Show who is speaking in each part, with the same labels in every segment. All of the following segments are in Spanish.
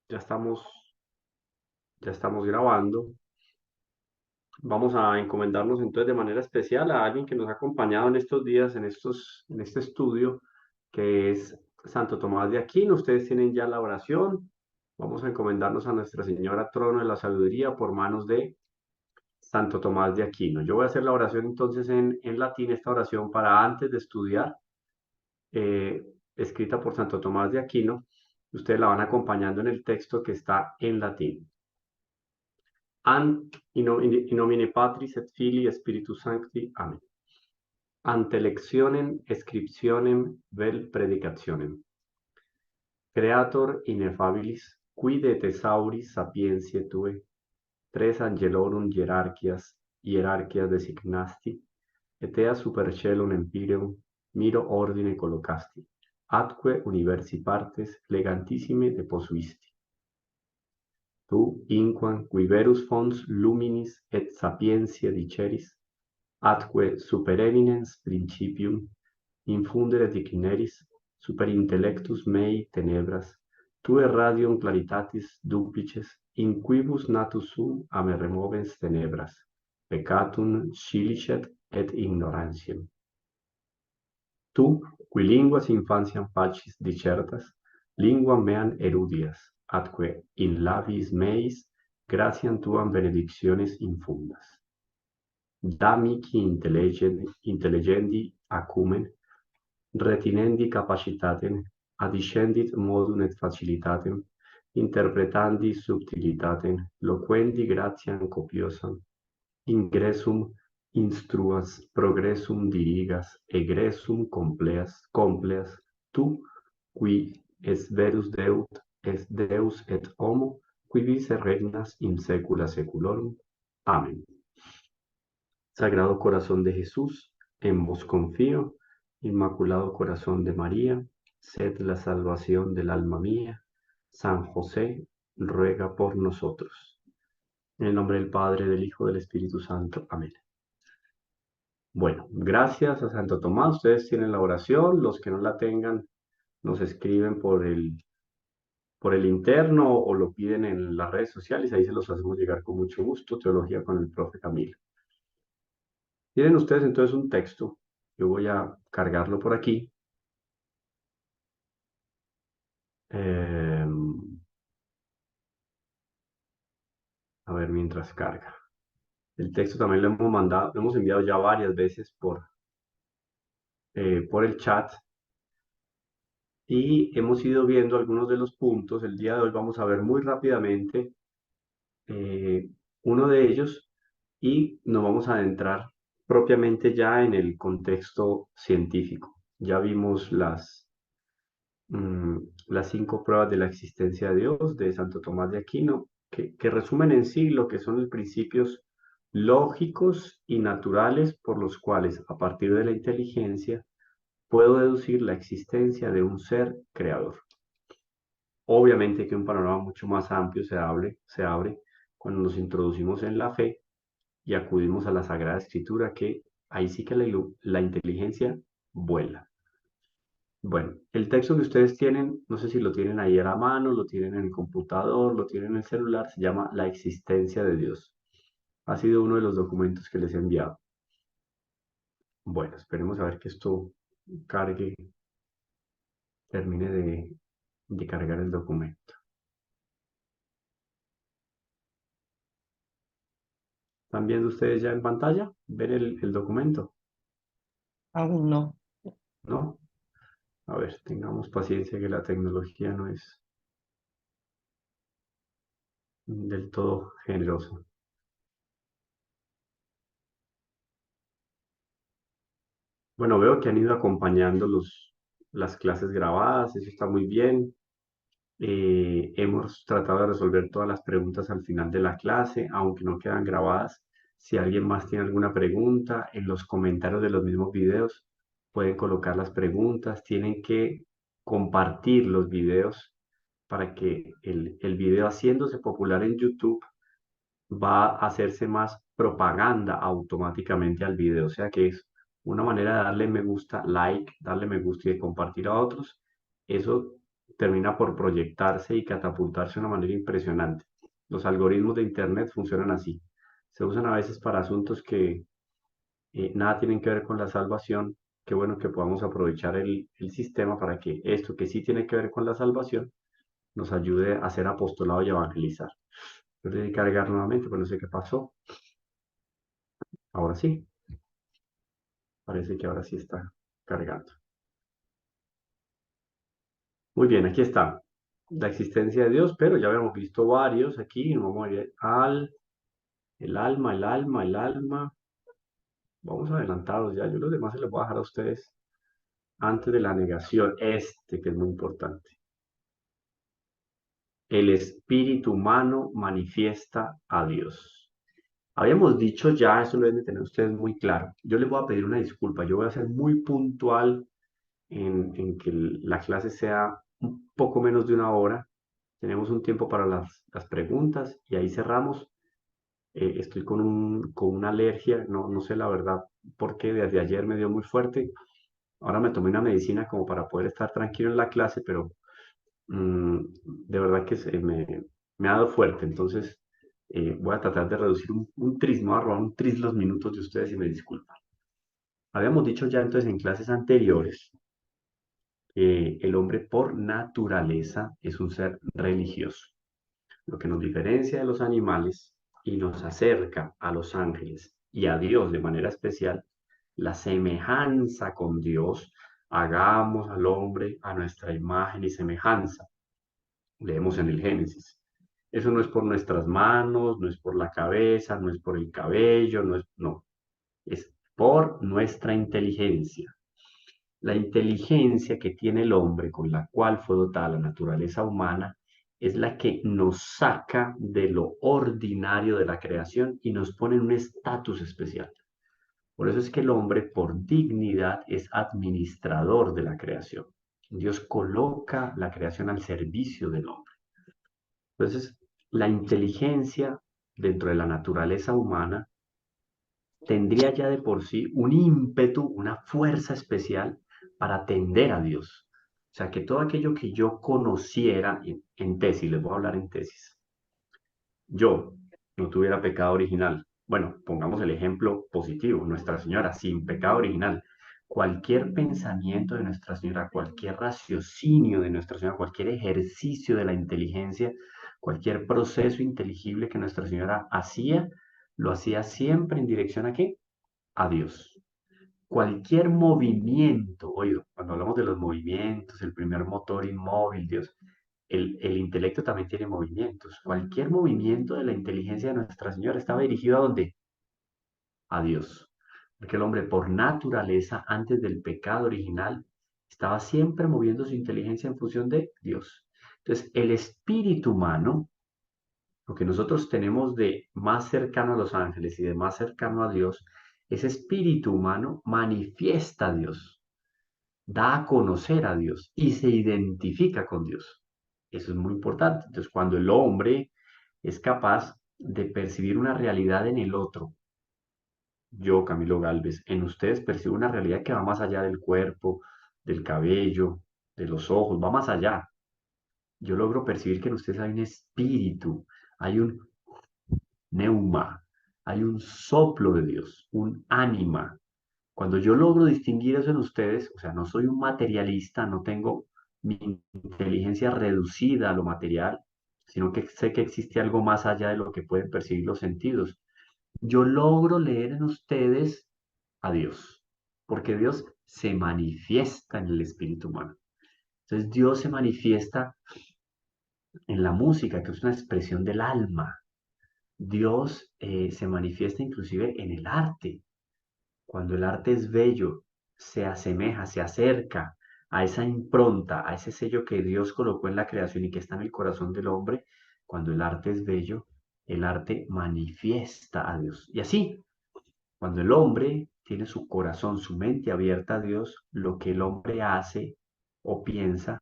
Speaker 1: Ya estamos, ya estamos grabando. Vamos a encomendarnos entonces de manera especial a alguien que nos ha acompañado en estos días, en este estudio, que es Santo Tomás de Aquino. Ustedes tienen ya la oración. Vamos a encomendarnos a Nuestra Señora Trono de la Sabiduría por manos de Santo Tomás de Aquino. Yo voy a hacer la oración entonces en latín, esta oración para antes de estudiar, eh, escrita por Santo Tomás de Aquino. Ustedes la van acompañando en el texto que está en latín. In nomine Patris et Filii Spiritus Sancti. Amen. Ante lectionem scriptionem vel predicationem. Creator ineffabilis, qui de thesauris sapientiae tue, tres angelorum hierarchias designasti, et ea super caelum empyreum miro ordine collocasti, atque universi partes legantissime deposuisti. Tu, inquam quiverus fons luminis et sapientiae diceris, atque super eminens principium infundere digneris, super intellectus mei tenebras, tue radium claritatis duplices, in quibus natus sum a me removens tenebras, peccatum scilicet et ignorantiam. Tu, qui linguas infantiam facis dicertas, linguam meam erudias, atque in labiis meis gratiam tuam benedictiones infundas. Da mihi intelligendi acumen, retinendi capacitatem, adiscendit modum et facilitatem, interpretandi subtilitatem, loquendi gratiam copiosam, ingressum instruas, progressum dirigas, egressum compleas, tu, qui es verus Deus et homo, qui vice regnas in saecula saeculorum. Amén. Sagrado Corazón de Jesús, en vos confío. Inmaculado Corazón de María, sed la salvación del alma mía. San José, ruega por nosotros. En el nombre del Padre, del Hijo, del Espíritu Santo. Amén. Bueno, gracias a Santo Tomás. Ustedes tienen la oración. Los que no la tengan, nos escriben por el interno o lo piden en las redes sociales. Ahí se los hacemos llegar con mucho gusto. Teología con el profe Camilo. Tienen ustedes entonces un texto. Yo voy a cargarlo por aquí. A ver, mientras carga. El texto también lo hemos mandado, lo hemos enviado ya varias veces por el chat y hemos ido viendo algunos de los puntos. El día de hoy vamos a ver muy rápidamente eh, uno de ellos y nos vamos a adentrar propiamente ya en el contexto científico. Ya vimos las 5 pruebas de la existencia de Dios de Santo Tomás de Aquino, que resumen en sí lo que son los principios lógicos y naturales por los cuales, a partir de la inteligencia, puedo deducir la existencia de un ser creador. Obviamente que un panorama mucho más amplio se abre cuando nos introducimos en la fe y acudimos a la Sagrada Escritura, que ahí sí que la inteligencia vuela. Bueno, el texto que ustedes tienen, no sé si lo tienen ahí a la mano, lo tienen en el computador, lo tienen en el celular, se llama La existencia de Dios. Ha sido uno de los documentos que les he enviado. Bueno, esperemos a ver que esto cargue, termine de cargar el documento. ¿Están viendo ustedes ya en pantalla? ¿Ven el documento?
Speaker 2: Aún no.
Speaker 1: ¿No? A ver, tengamos paciencia que la tecnología no es del todo generosa. Bueno, veo que han ido acompañando las clases grabadas, eso está muy bien. Hemos tratado de resolver todas las preguntas al final de la clase, aunque no quedan grabadas. Si alguien más tiene alguna pregunta, en los comentarios de los mismos videos pueden colocar las preguntas. Tienen que compartir los videos para que el video, haciéndose popular en YouTube, va a hacerse más propaganda automáticamente al video. O sea que es una manera de darle me gusta, like, darle me gusta y de compartir a otros. Eso termina por proyectarse y catapultarse de una manera impresionante. Los algoritmos de Internet funcionan así. Se usan a veces para asuntos que nada tienen que ver con la salvación. Qué bueno que podamos aprovechar el sistema para que esto que sí tiene que ver con la salvación nos ayude a hacer apostolado y evangelizar. Yo le di cargar nuevamente, pero no sé qué pasó. Ahora sí, parece que ahora sí está cargando. Muy bien, aquí está la existencia de Dios, pero ya habíamos visto varios aquí. Vamos a ir el alma, el alma, el alma. Vamos adelantados ya. Yo los demás se los voy a dejar a ustedes antes de la negación. Este que es muy importante. El espíritu humano manifiesta a Dios. Habíamos dicho ya, eso lo deben de tener ustedes muy claro. Yo les voy a pedir una disculpa. Yo voy a ser muy puntual en que la clase sea un poco menos de una hora. Tenemos un tiempo para las preguntas y ahí cerramos. Estoy con una alergia, no sé la verdad porque desde ayer me dio muy fuerte. Ahora me tomé una medicina como para poder estar tranquilo en la clase, pero mm, de verdad que me ha dado fuerte. Entonces voy a tratar de reducir un tris, me voy a robar un tris los minutos de ustedes y me disculpan. Habíamos dicho ya entonces en clases anteriores que el hombre por naturaleza es un ser religioso. Lo que nos diferencia de los animales y nos acerca a los ángeles y a Dios de manera especial, la semejanza con Dios, hagamos al hombre a nuestra imagen y semejanza. Leemos en el Génesis. Eso no es por nuestras manos, no es por la cabeza, no es por el cabello, no, es por nuestra inteligencia. La inteligencia que tiene el hombre con la cual fue dotada la naturaleza humana es la que nos saca de lo ordinario de la creación y nos pone en un estatus especial. Por eso es que el hombre por dignidad es administrador de la creación. Dios coloca la creación al servicio del hombre. Entonces, la inteligencia dentro de la naturaleza humana tendría ya de por sí un ímpetu, una fuerza especial para atender a Dios. O sea, que todo aquello que yo conociera en tesis, les voy a hablar en tesis, yo no tuviera pecado original. Bueno, pongamos el ejemplo positivo, Nuestra Señora sin pecado original. Cualquier pensamiento de Nuestra Señora, cualquier raciocinio de Nuestra Señora, cualquier ejercicio de la inteligencia, cualquier proceso inteligible que Nuestra Señora hacía, lo hacía siempre en dirección a qué? A Dios. Cualquier movimiento, oído, cuando hablamos de los movimientos, el primer motor inmóvil, Dios, el intelecto también tiene movimientos. Cualquier movimiento de la inteligencia de Nuestra Señora estaba dirigido ¿a dónde? A Dios. Porque el hombre, por naturaleza, antes del pecado original, estaba siempre moviendo su inteligencia en función de Dios. Entonces, el espíritu humano, lo que nosotros tenemos de más cercano a los ángeles y de más cercano a Dios, ese espíritu humano manifiesta a Dios, da a conocer a Dios y se identifica con Dios. Eso es muy importante. Entonces, cuando el hombre es capaz de percibir una realidad en el otro, yo, Camilo Galvez, en ustedes percibo una realidad que va más allá del cuerpo, del cabello, de los ojos, va más allá. Yo logro percibir que en ustedes hay un espíritu, hay un neuma, hay un soplo de Dios, un ánima. Cuando yo logro distinguir eso en ustedes, o sea, no soy un materialista, no tengo mi inteligencia reducida a lo material, sino que sé que existe algo más allá de lo que pueden percibir los sentidos. Yo logro leer en ustedes a Dios, porque Dios se manifiesta en el espíritu humano. Entonces Dios se manifiesta en la música, que es una expresión del alma. Dios se manifiesta inclusive en el arte. Cuando el arte es bello, se asemeja, se acerca a esa impronta, a ese sello que Dios colocó en la creación y que está en el corazón del hombre, cuando el arte es bello, el arte manifiesta a Dios. Y así, cuando el hombre tiene su corazón, su mente abierta a Dios, lo que el hombre hace o piensa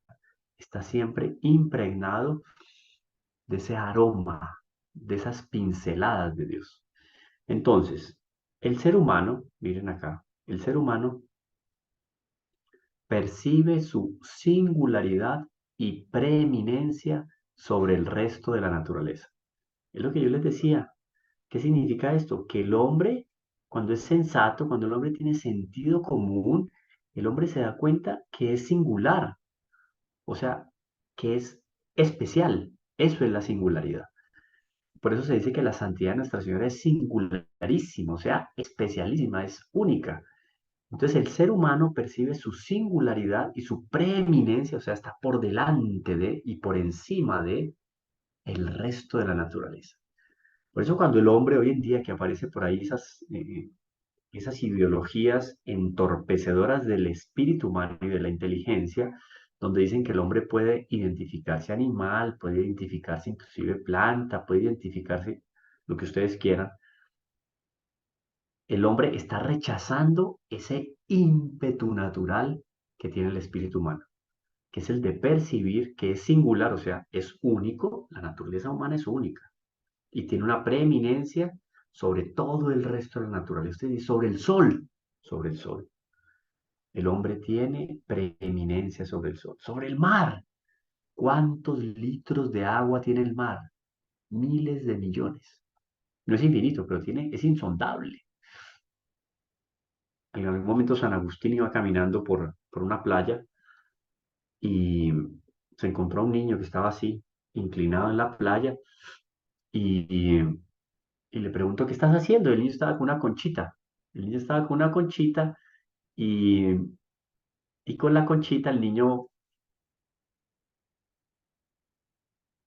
Speaker 1: está siempre impregnado de ese aroma, de esas pinceladas de Dios. Entonces, el ser humano, miren acá, el ser humano percibe su singularidad y preeminencia sobre el resto de la naturaleza. Es lo que yo les decía. ¿Qué significa esto? Que el hombre, cuando es sensato, cuando el hombre tiene sentido común, el hombre se da cuenta que es singular, o sea, que es especial. Eso es la singularidad. Por eso se dice que la santidad de Nuestra Señora es singularísima, o sea, especialísima, es única. Entonces el ser humano percibe su singularidad y su preeminencia, o sea, está por delante de y por encima de el resto de la naturaleza. Por eso cuando el hombre hoy en día que aparece por ahí esas ideologías entorpecedoras del espíritu humano y de la inteligencia, donde dicen que el hombre puede identificarse animal, puede identificarse inclusive planta, puede identificarse lo que ustedes quieran, el hombre está rechazando ese ímpetu natural que tiene el espíritu humano, que es el de percibir que es singular, o sea, es único, la naturaleza humana es única y tiene una preeminencia sobre todo el resto de la naturaleza, y sobre el sol, sobre el sol. El hombre tiene preeminencia sobre el sol, sobre el mar. ¿Cuántos litros de agua tiene el mar? Miles de millones. No es infinito, pero es insondable. En algún momento San Agustín iba caminando por una playa y se encontró a un niño que estaba así, inclinado en la playa, y, y- y le preguntó, ¿qué estás haciendo? El niño estaba con una conchita. El niño estaba con una conchita y, y con la conchita el niño,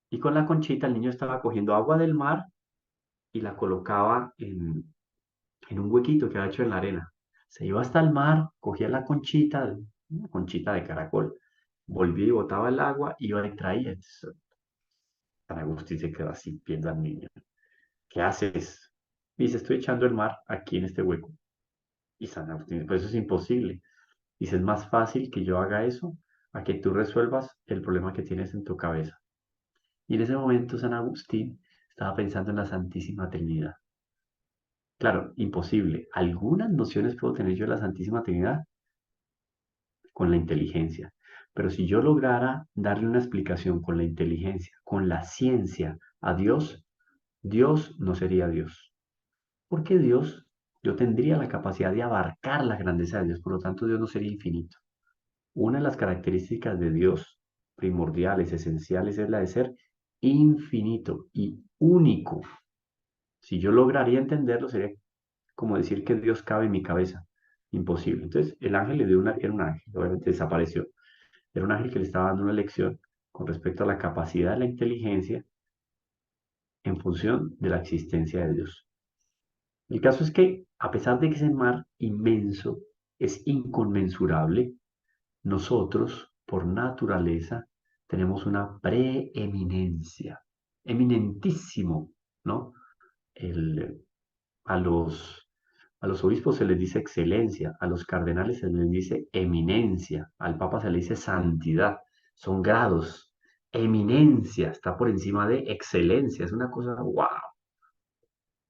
Speaker 1: y con la conchita el niño estaba cogiendo agua del mar y la colocaba en un huequito que había hecho en la arena. Se iba hasta el mar, cogía la conchita, una conchita de caracol, volvía y botaba el agua, iba y traía. San Agustín se quedó así, viendo al niño. ¿Qué haces? Dice, estoy echando el mar aquí en este hueco. Y San Agustín, pues eso es imposible. Dice, es más fácil que yo haga eso a que tú resuelvas el problema que tienes en tu cabeza. Y en ese momento San Agustín estaba pensando en la Santísima Trinidad. Claro, imposible. Algunas nociones puedo tener yo de la Santísima Trinidad con la inteligencia, pero si yo lograra darle una explicación con la inteligencia, con la ciencia a Dios, Dios no sería Dios. Porque Dios, yo tendría la capacidad de abarcar la grandeza de Dios, por lo tanto Dios no sería infinito. Una de las características de Dios primordiales, esenciales, es la de ser infinito y único. Si yo lograría entenderlo, sería como decir que Dios cabe en mi cabeza. Imposible. Entonces, el ángel le dio era un ángel, obviamente desapareció. Era un ángel que le estaba dando una lección con respecto a la capacidad de la inteligencia en función de la existencia de Dios. El caso es que, a pesar de que ese mar inmenso es inconmensurable, nosotros, por naturaleza, tenemos una preeminencia, eminentísimo, ¿no? El, a los, a los obispos se les dice excelencia, a los cardenales se les dice eminencia, al papa se le dice santidad, son grados. Eminencia está por encima de excelencia, es una cosa, wow.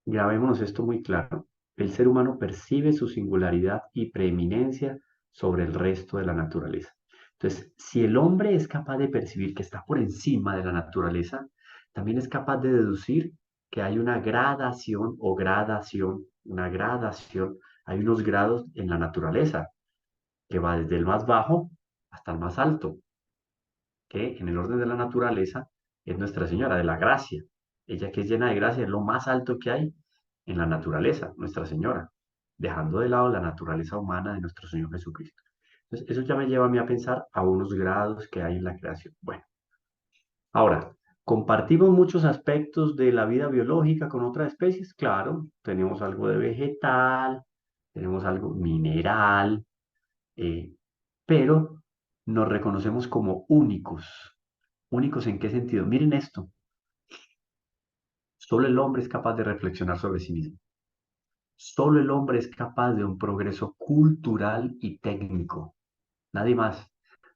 Speaker 1: Grabémonos esto muy claro. El ser humano percibe su singularidad y preeminencia sobre el resto de la naturaleza. Entonces, si el hombre es capaz de percibir que está por encima de la naturaleza, también es capaz de deducir que hay una gradación o gradación, una gradación, hay unos grados en la naturaleza que va desde el más bajo hasta el más alto, que en el orden de la naturaleza es Nuestra Señora de la Gracia. Ella que es llena de gracia es lo más alto que hay en la naturaleza, Nuestra Señora, dejando de lado la naturaleza humana de nuestro Señor Jesucristo. Entonces, eso ya me lleva a mí a pensar a unos grados que hay en la creación. Bueno, ahora, ¿compartimos muchos aspectos de la vida biológica con otras especies? Claro, tenemos algo de vegetal, tenemos algo mineral, eh, pero nos reconocemos como únicos. ¿Únicos en qué sentido? Miren esto, solo el hombre es capaz de reflexionar sobre sí mismo. Solo el hombre es capaz de un progreso cultural y técnico. Nadie más.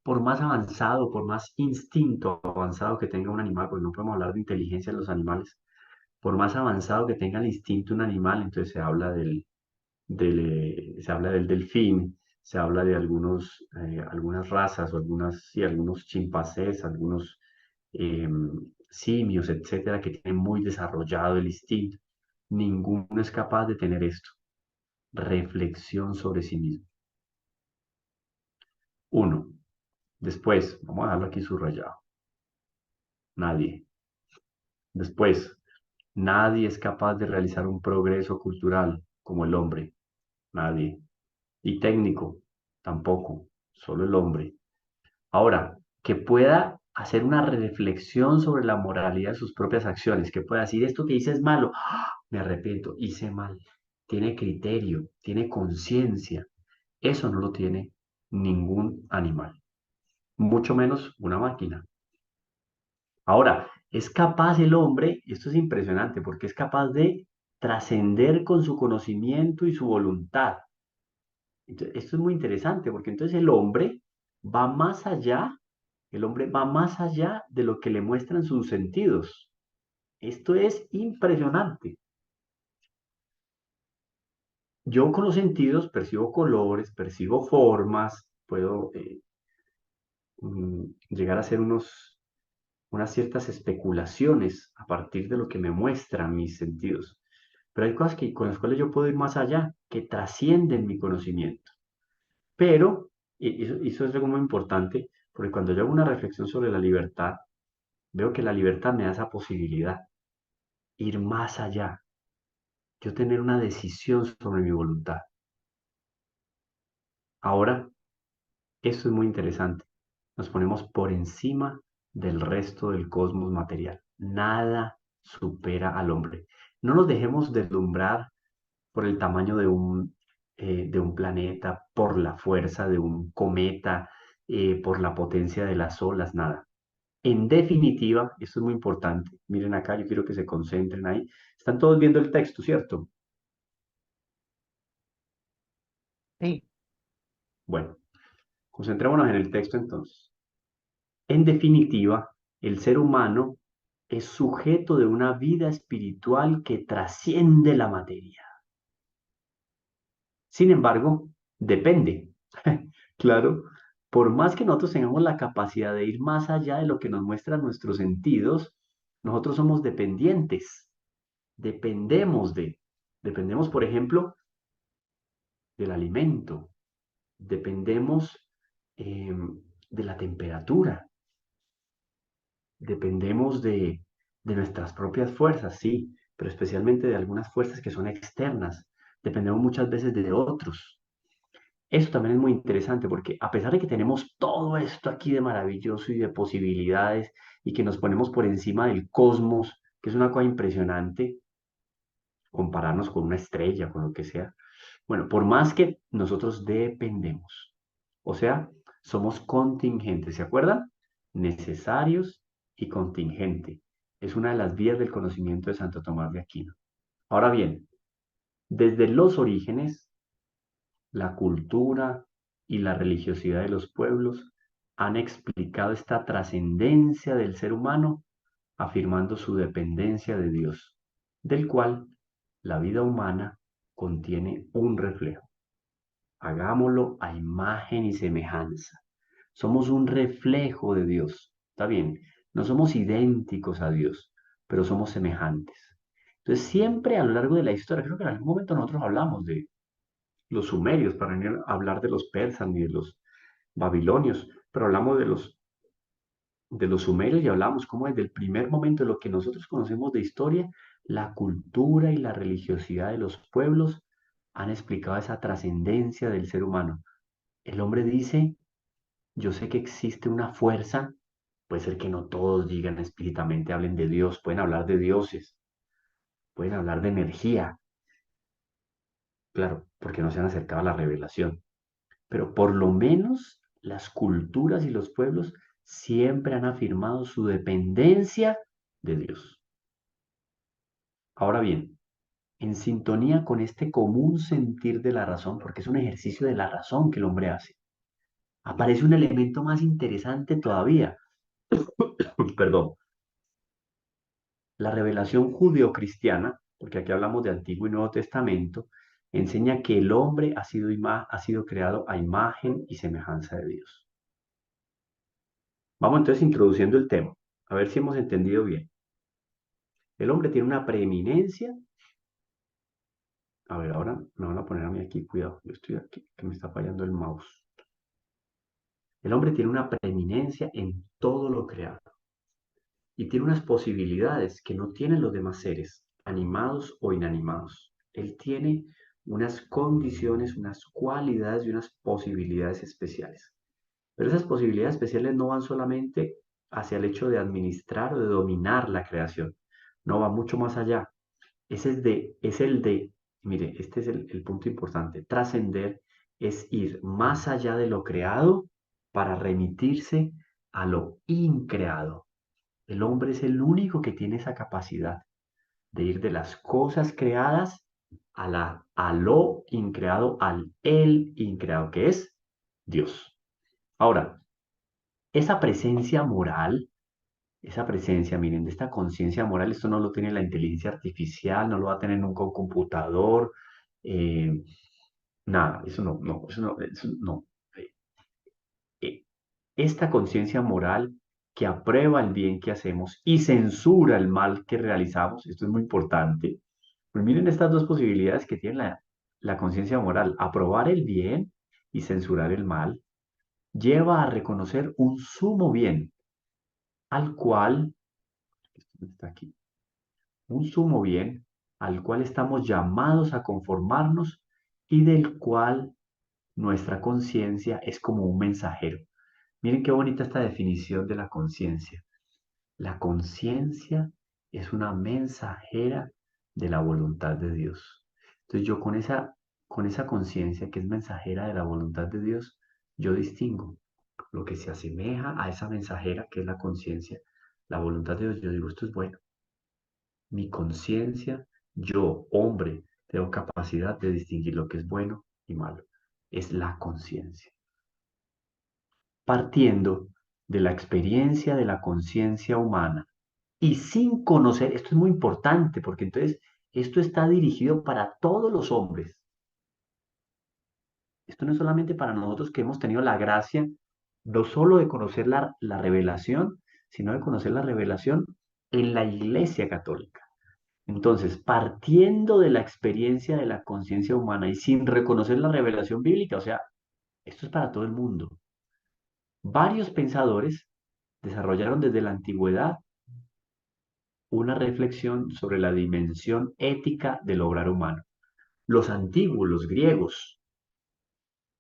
Speaker 1: Por más avanzado, por más instinto avanzado que tenga un animal, porque no podemos hablar de inteligencia en los animales, por más avanzado que tenga el instinto un animal, entonces se habla del delfín, se habla de algunas razas o sí, algunos chimpancés, algunos simios, etcétera, que tienen muy desarrollado el instinto. Ninguno es capaz de tener esto. Reflexión sobre sí mismo. Uno. Después, vamos a dejarlo aquí subrayado. Nadie. Después, nadie es capaz de realizar un progreso cultural como el hombre. Nadie. Y técnico, tampoco. Solo el hombre. Ahora, que pueda hacer una reflexión sobre la moralidad de sus propias acciones, que pueda decir, esto que hice es malo, ¡ah! Me arrepiento, hice mal. Tiene criterio, tiene conciencia. Eso no lo tiene ningún animal, mucho menos una máquina. Ahora, es capaz el hombre, esto es impresionante, porque es capaz de trascender con su conocimiento y su voluntad. Entonces, esto es muy interesante, porque entonces va más allá, el hombre va más allá de lo que le muestran sus sentidos. Esto es impresionante. Yo con los sentidos percibo colores, percibo formas, puedo llegar a hacer unas ciertas especulaciones a partir de lo que me muestran mis sentidos. Pero hay cosas con las cuales yo puedo ir más allá, que trascienden mi conocimiento. Pero, y eso es algo muy importante, porque cuando yo hago una reflexión sobre la libertad, veo que la libertad me da esa posibilidad, ir más allá, yo tener una decisión sobre mi voluntad. Ahora, esto es muy interesante. Nos ponemos por encima del resto del cosmos material. Nada supera al hombre. No nos dejemos deslumbrar por el tamaño de un planeta, por la fuerza de un cometa, por la potencia de las olas, nada. En definitiva, esto es muy importante. Miren acá, yo quiero que se concentren ahí. Están todos viendo el texto, ¿cierto?
Speaker 2: Sí,
Speaker 1: Bueno, concentrémonos en el texto entonces. En definitiva, el ser humano es sujeto de una vida espiritual que trasciende la materia. Sin embargo, depende. Claro, por más que nosotros tengamos la capacidad de ir más allá de lo que nos muestran nuestros sentidos, nosotros somos dependientes. Dependemos de. Dependemos, por ejemplo, del alimento. Dependemos de la temperatura. Dependemos de nuestras propias fuerzas, sí, pero especialmente de algunas fuerzas que son externas. Dependemos muchas veces de otros. Eso también es muy interesante porque a pesar de que tenemos todo esto aquí de maravilloso y de posibilidades y que nos ponemos por encima del cosmos, que es una cosa impresionante, compararnos con una estrella, con lo que sea, bueno, por más que nosotros dependemos, o sea, somos contingentes, ¿se acuerdan? Necesarios y contingente. Es una de las vías del conocimiento de Santo Tomás de Aquino. Ahora bien, desde los orígenes, la cultura y la religiosidad de los pueblos han explicado esta trascendencia del ser humano, afirmando su dependencia de Dios, del cual la vida humana contiene un reflejo. Hagámoslo a imagen y semejanza. Somos un reflejo de Dios. Está bien, no somos idénticos a Dios, pero somos semejantes. Entonces, siempre a lo largo de la historia, creo que en algún momento nosotros hablamos de los sumerios, para no hablar de los persas ni de los babilonios, pero hablamos de los sumerios y hablamos como desde el primer momento de lo que nosotros conocemos de historia, la cultura y la religiosidad de los pueblos han explicado esa trascendencia del ser humano. El hombre dice, yo sé que existe una fuerza, puede ser que no todos digan explícitamente, hablen de Dios, pueden hablar de dioses, pueden hablar de energía, claro, porque no se han acercado a la revelación, pero por lo menos las culturas y los pueblos siempre han afirmado su dependencia de Dios. Ahora bien, en sintonía con este común sentir de la razón, porque es un ejercicio de la razón que el hombre hace, aparece un elemento más interesante todavía. Perdón, la revelación judeocristiana, porque aquí hablamos de Antiguo y Nuevo Testamento, enseña que el hombre ha sido creado a imagen y semejanza de Dios. Vamos entonces introduciendo el tema, a ver si hemos entendido bien. El hombre tiene una preeminencia. A ver, ahora me van a poner a mí aquí, cuidado, yo estoy aquí, que me está fallando el mouse. El hombre tiene una preeminencia en todo lo creado y tiene unas posibilidades que no tienen los demás seres, animados o inanimados. Él tiene unas condiciones, unas cualidades y unas posibilidades especiales. Pero esas posibilidades especiales no van solamente hacia el hecho de administrar o de dominar la creación, no va mucho más allá. Mire, este es el punto importante. Trascender es ir más allá de lo creado para remitirse a lo increado. El hombre es el único que tiene esa capacidad de ir de las cosas creadas a lo increado, al el increado, que es Dios. Ahora, esa presencia moral, esa presencia, miren, de esta conciencia moral, esto no lo tiene la inteligencia artificial, no lo va a tener nunca un computador, eh, nada, eso no. Eh, eh, Esta conciencia moral que aprueba el bien que hacemos y censura el mal que realizamos, esto es muy importante. Pues miren estas dos posibilidades que tiene la conciencia moral, aprobar el bien y censurar el mal, lleva a reconocer un sumo bien al cual, esto está aquí, un sumo bien al cual estamos llamados a conformarnos y del cual nuestra conciencia es como un mensajero. Miren qué bonita esta definición de la conciencia. La conciencia es una mensajera de la voluntad de Dios. Entonces yo con esa conciencia que es mensajera de la voluntad de Dios, yo distingo lo que se asemeja a esa mensajera que es la conciencia, la voluntad de Dios. Yo digo, esto es bueno. Mi conciencia, yo, hombre, tengo capacidad de distinguir lo que es bueno y malo. Es la conciencia. Partiendo de la experiencia de la conciencia humana y sin conocer, esto es muy importante porque entonces esto está dirigido para todos los hombres. Esto no es solamente para nosotros que hemos tenido la gracia no solo de conocer la revelación, sino de conocer la revelación en la Iglesia Católica. Entonces, partiendo de la experiencia de la conciencia humana y sin reconocer la revelación bíblica, o sea, esto es para todo el mundo. Varios pensadores desarrollaron desde la antigüedad una reflexión sobre la dimensión ética del obrar humano. Los antiguos, los griegos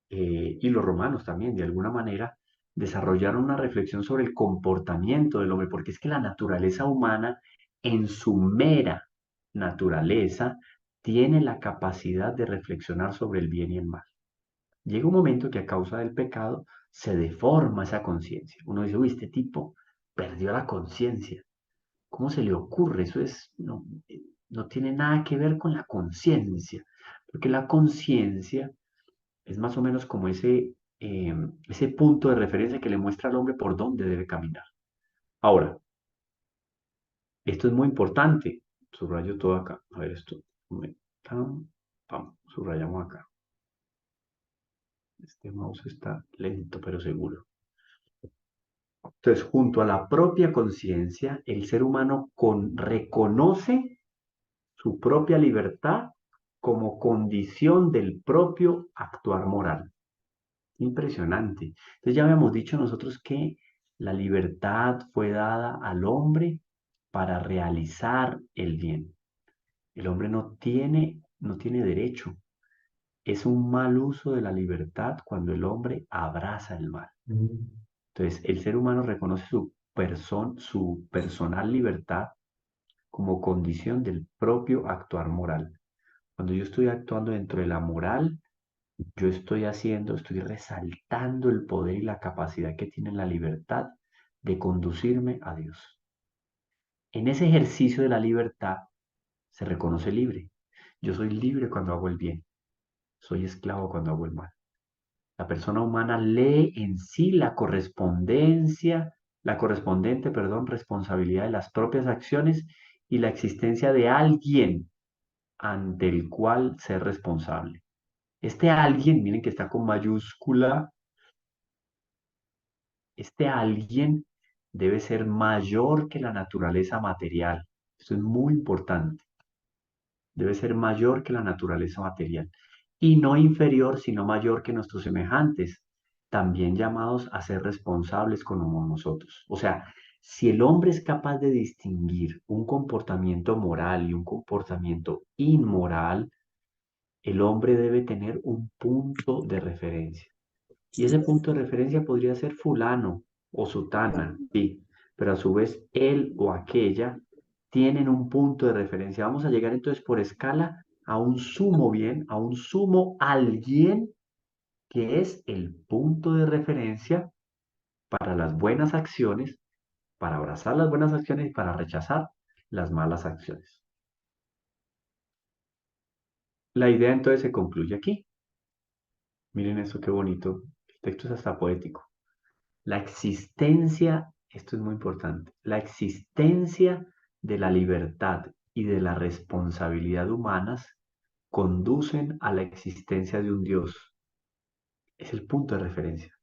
Speaker 1: y los romanos también, de alguna manera, desarrollaron una reflexión sobre el comportamiento del hombre, porque es que la naturaleza humana, en su mera naturaleza, tiene la capacidad de reflexionar sobre el bien y el mal. Llega un momento que a causa del pecado se deforma esa conciencia. Uno dice, uy, este tipo perdió la conciencia. ¿Cómo se le ocurre? No tiene nada que ver con la conciencia, porque la conciencia es más o menos como ese punto de referencia que le muestra al hombre por dónde debe caminar. Ahora, esto es muy importante. Subrayo todo acá. A ver, esto. Subrayamos acá. Este mouse está lento, pero seguro. Entonces, junto a la propia conciencia, el ser humano reconoce su propia libertad como condición del propio actuar moral. Impresionante. Entonces ya habíamos dicho nosotros que la libertad fue dada al hombre para realizar el bien. El hombre no tiene derecho. Es un mal uso de la libertad cuando el hombre abraza el mal. Entonces el ser humano reconoce su personal libertad como condición del propio actuar moral. Cuando yo estoy actuando dentro de la moral, yo estoy resaltando el poder y la capacidad que tiene la libertad de conducirme a Dios. En ese ejercicio de la libertad se reconoce libre. Yo soy libre cuando hago el bien, soy esclavo cuando hago el mal. La persona humana lee en sí la correspondiente, perdón, responsabilidad de las propias acciones y la existencia de alguien ante el cual ser responsable. Este alguien, miren que está con mayúscula, este alguien debe ser mayor que la naturaleza material. Esto es muy importante. Debe ser mayor que la naturaleza material. Y no inferior, sino mayor que nuestros semejantes, también llamados a ser responsables como nosotros. O sea, si el hombre es capaz de distinguir un comportamiento moral y un comportamiento inmoral, el hombre debe tener un punto de referencia. Y ese punto de referencia podría ser fulano o sutana, sí, pero a su vez él o aquella tienen un punto de referencia. Vamos a llegar entonces por escala a un sumo bien, a un sumo alguien que es el punto de referencia para las buenas acciones, para abrazar las buenas acciones y para rechazar las malas acciones. La idea entonces se concluye aquí. Miren eso qué bonito. El texto es hasta poético. La existencia, esto es muy importante, la existencia de la libertad y de la responsabilidad humanas conducen a la existencia de un Dios. Es el punto de referencia.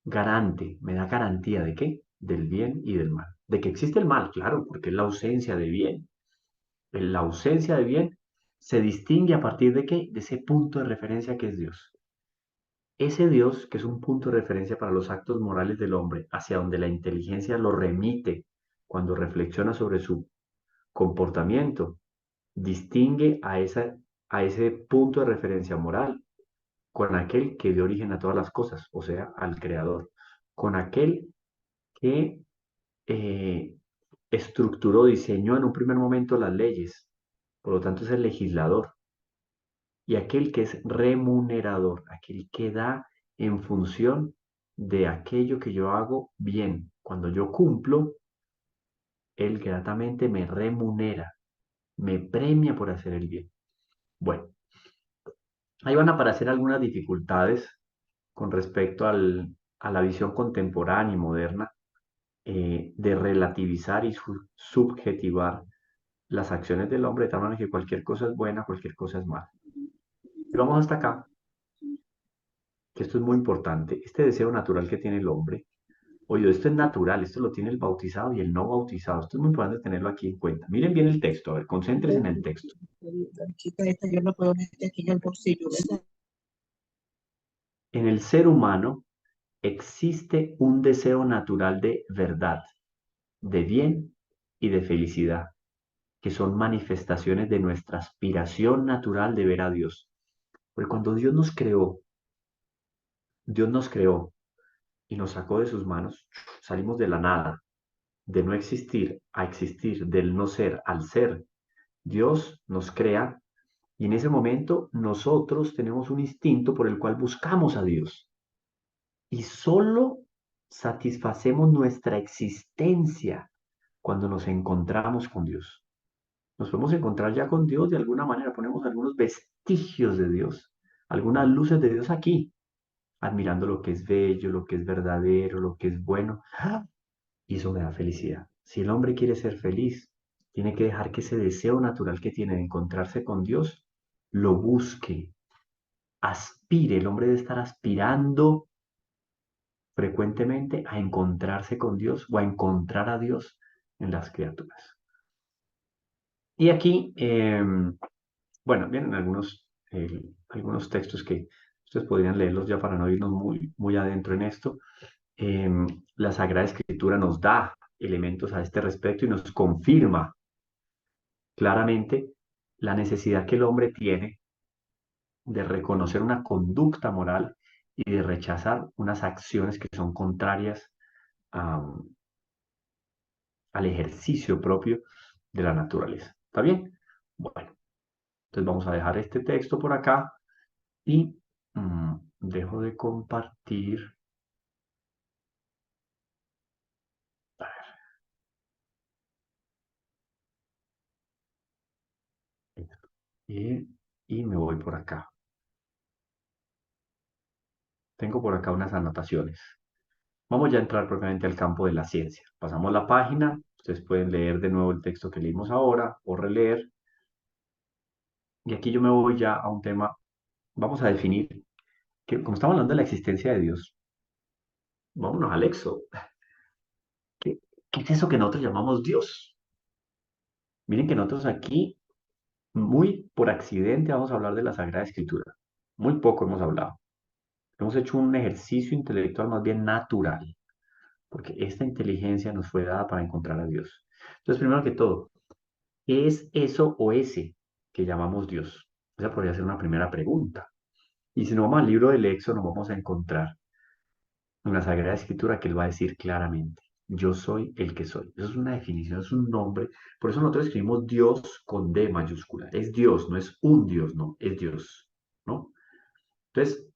Speaker 1: Garante, me da garantía de qué? Del bien y del mal. De que existe el mal, claro, porque es la ausencia de bien. La ausencia de bien se distingue a partir de qué? De ese punto de referencia que es Dios. Ese Dios, que es un punto de referencia para los actos morales del hombre, hacia donde la inteligencia lo remite cuando reflexiona sobre su comportamiento, distingue a ese punto de referencia moral con aquel que dio origen a todas las cosas, o sea, al Creador, con aquel que eh, estructuró, diseñó en un primer momento las leyes, por lo tanto es el legislador, y aquel que es remunerador, aquel que da en función de aquello que yo hago bien. Cuando yo cumplo, él gratamente me remunera, me premia por hacer el bien. Bueno, ahí van a aparecer algunas dificultades con respecto a la visión contemporánea y moderna de relativizar y subjetivar las acciones del hombre de tal manera que cualquier cosa es buena, cualquier cosa es mala. Y vamos hasta acá, que esto es muy importante. Este deseo natural que tiene el hombre. Oye, esto es natural, esto lo tiene el bautizado y el no bautizado. Esto es muy importante tenerlo aquí en cuenta. Miren bien el texto, a ver, concéntrese en el texto.
Speaker 2: La chica esta yo la puedo meter aquí en el bolsillo, ¿verdad?
Speaker 1: En el ser humano existe un deseo natural de verdad, de bien y de felicidad, que son manifestaciones de nuestra aspiración natural de ver a Dios. Porque cuando Dios nos creó y nos sacó de sus manos, salimos de la nada, de no existir a existir, del no ser al ser. Dios nos crea y en ese momento nosotros tenemos un instinto por el cual buscamos a Dios. Y solo satisfacemos nuestra existencia cuando nos encontramos con Dios. Nos podemos encontrar ya con Dios de alguna manera, ponemos algunos vestigios de Dios, algunas luces de Dios aquí, admirando lo que es bello, lo que es verdadero, lo que es bueno. ¡Ah! Y eso me da felicidad. Si el hombre quiere ser feliz, tiene que dejar que ese deseo natural que tiene de encontrarse con Dios lo busque, aspire. El hombre debe estar aspirando frecuentemente a encontrarse con Dios o a encontrar a Dios en las criaturas. Y aquí, bueno, vienen algunos textos que ustedes podrían leerlos ya para no irnos muy adentro en esto. La Sagrada Escritura nos da elementos a este respecto y nos confirma claramente la necesidad que el hombre tiene de reconocer una conducta moral y de rechazar unas acciones que son contrarias a, al ejercicio propio de la naturaleza. ¿Está bien? Bueno, entonces vamos a dejar este texto por acá y dejo de compartir y, y me voy por acá. Tengo por acá unas anotaciones. Vamos ya a entrar propiamente al campo de la ciencia. Pasamos la página, ustedes pueden leer de nuevo el texto que leímos ahora o releer Y aquí yo me voy ya a un tema, vamos a definir, que como estamos hablando de la existencia de Dios, vámonos al Éxodo. ¿Qué, qué es eso que nosotros llamamos Dios? Miren que nosotros aquí, muy por accidente, vamos a hablar de la Sagrada Escritura. Muy poco hemos hablado. Hemos hecho un ejercicio intelectual más bien natural, porque esta inteligencia nos fue dada para encontrar a Dios. Entonces, primero que todo, ¿qué es eso o ese que llamamos Dios? Esa podría ser una primera pregunta. Y si no vamos al libro del Éxodo, nos vamos a encontrar en la Sagrada Escritura que Él va a decir claramente, yo soy el que soy. Eso es una definición, es un nombre. Por eso nosotros escribimos Dios con D mayúscula. Es Dios, no es un Dios, no, es Dios, ¿no? Entonces,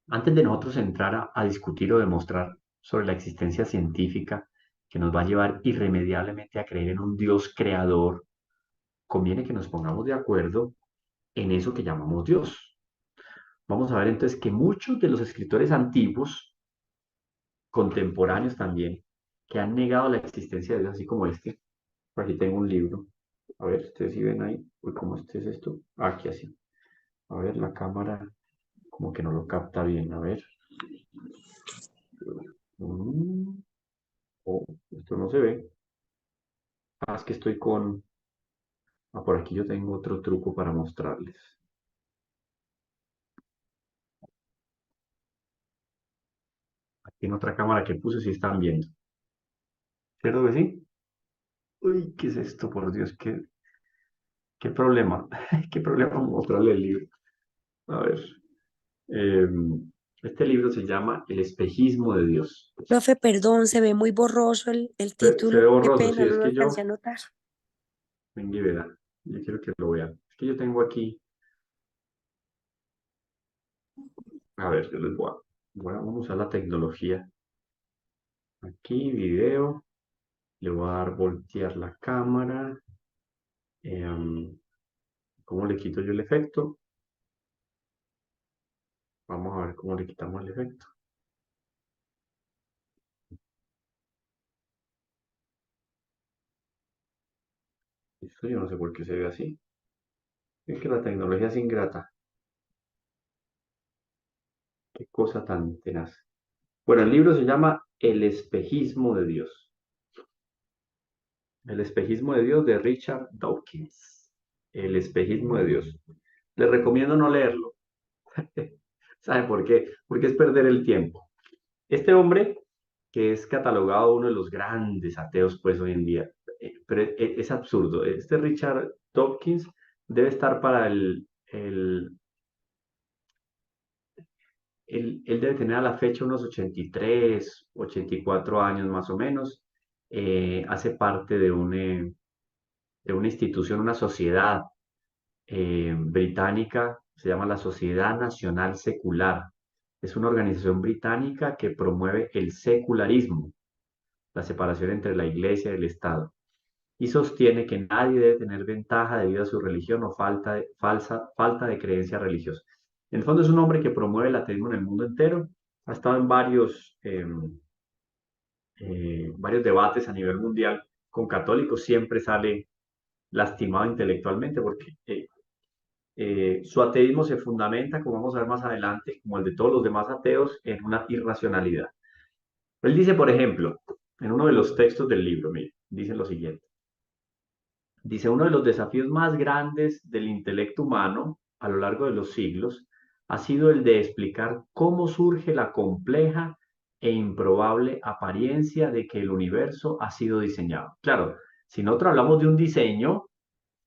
Speaker 1: antes de nosotros entrar a discutir o demostrar sobre la existencia científica que nos va a llevar irremediablemente a creer en un Dios creador, conviene que nos pongamos de acuerdo en eso que llamamos Dios. Vamos a ver entonces que muchos de los escritores antiguos, contemporáneos también, que han negado la existencia de Dios, así como este, por aquí tengo un libro. A ver, ustedes si ven ahí. Uy, ¿cómo este es esto? Aquí así. A ver, la cámara como que no lo capta bien. A ver. Mm, oh, esto no se ve. Ah, es que estoy con... Ah, por aquí yo tengo otro truco para mostrarles. Aquí en otra cámara que puse, si están viendo. ¿Cierto que sí? Uy, ¿qué es esto? Por Dios, qué problema. Qué problema mostrarle el libro. A ver. eh, este libro se llama El espejismo de Dios.
Speaker 3: Profe, perdón, se ve muy borroso el
Speaker 1: Se ve
Speaker 3: título. Qué
Speaker 1: borroso, sí,
Speaker 3: pena, no
Speaker 1: es
Speaker 3: lo
Speaker 1: que
Speaker 3: alcancé
Speaker 1: yo...
Speaker 3: a notar.
Speaker 1: Venga y verá. Yo quiero que lo vean. Es que yo tengo aquí... A ver, yo les voy a... Vamos a usar la tecnología. Aquí, video. Le voy a dar voltear la cámara. ¿Cómo le quito yo el efecto? Vamos a ver cómo le quitamos el efecto. Esto yo no sé por qué se ve así. Es que la tecnología es ingrata. Qué cosa tan tenaz. Bueno, el libro se llama El espejismo de Dios. El espejismo de Dios de Richard Dawkins. El espejismo de Dios. Les recomiendo no leerlo. ¿Sabe por qué? Porque es perder el tiempo. Este hombre, que es catalogado uno de los grandes ateos, pues hoy en día, pero es absurdo. Este Richard Dawkins debe estar para él debe tener a la fecha unos 83, 84 años más o menos. Hace parte de una institución, una sociedad británica, se llama la Sociedad Nacional Secular. Es una organización británica que promueve el secularismo, la separación entre la Iglesia y el Estado, y sostiene que nadie debe tener ventaja debido a su religión o falta de creencia religiosa. En el fondo es un hombre que promueve el ateísmo en el mundo entero, ha estado en varios debates a nivel mundial con católicos, siempre sale lastimado intelectualmente porque su ateísmo se fundamenta, como vamos a ver más adelante, como el de todos los demás ateos, en una irracionalidad. Él dice, por ejemplo, en uno de los textos del libro, mire, dice lo siguiente. Dice, uno de los desafíos más grandes del intelecto humano a lo largo de los siglos ha sido el de explicar cómo surge la compleja e improbable apariencia de que el universo ha sido diseñado. Claro, si nosotros hablamos de un diseño,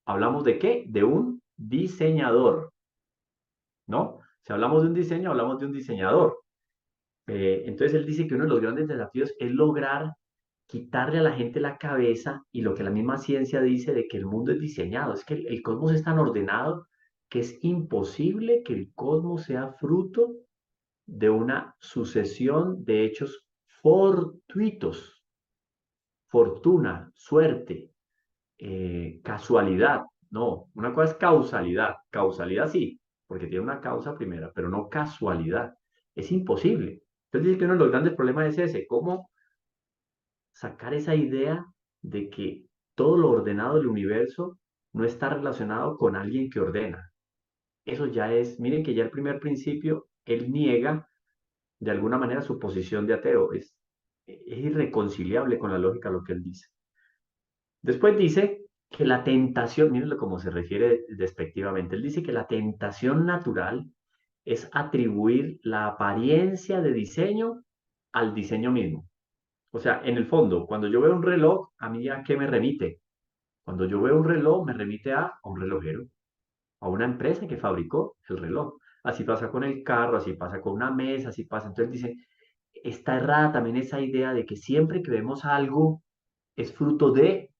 Speaker 1: ¿hablamos de qué? De un diseñador, ¿no? Si hablamos de un diseño, hablamos de un diseñador. Entonces él dice que uno de los grandes desafíos es lograr quitarle a la gente la cabeza y lo que la misma ciencia dice de que el mundo es diseñado, es que el cosmos es tan ordenado que es imposible que el cosmos sea fruto de una sucesión de hechos fortuitos, fortuna, suerte, casualidad. No, una cosa es causalidad. Causalidad sí, porque tiene una causa primera, pero no casualidad. Es imposible. Entonces dice que uno de los grandes problemas es ese, cómo sacar esa idea de que todo lo ordenado del universo no está relacionado con alguien que ordena. Eso ya es, miren que ya el primer principio, él niega de alguna manera su posición de ateo. Es irreconciliable con la lógica lo que él dice. Después dice que la tentación, mírenlo cómo se refiere despectivamente, él dice que la tentación natural es atribuir la apariencia de diseño al diseño mismo. O sea, en el fondo, cuando yo veo un reloj, ¿a mí a qué me remite? Cuando yo veo un reloj, me remite a un relojero, a una empresa que fabricó el reloj. Así pasa con el carro, así pasa con una mesa, así pasa. Entonces dice, está errada también esa idea de que siempre que vemos algo es fruto de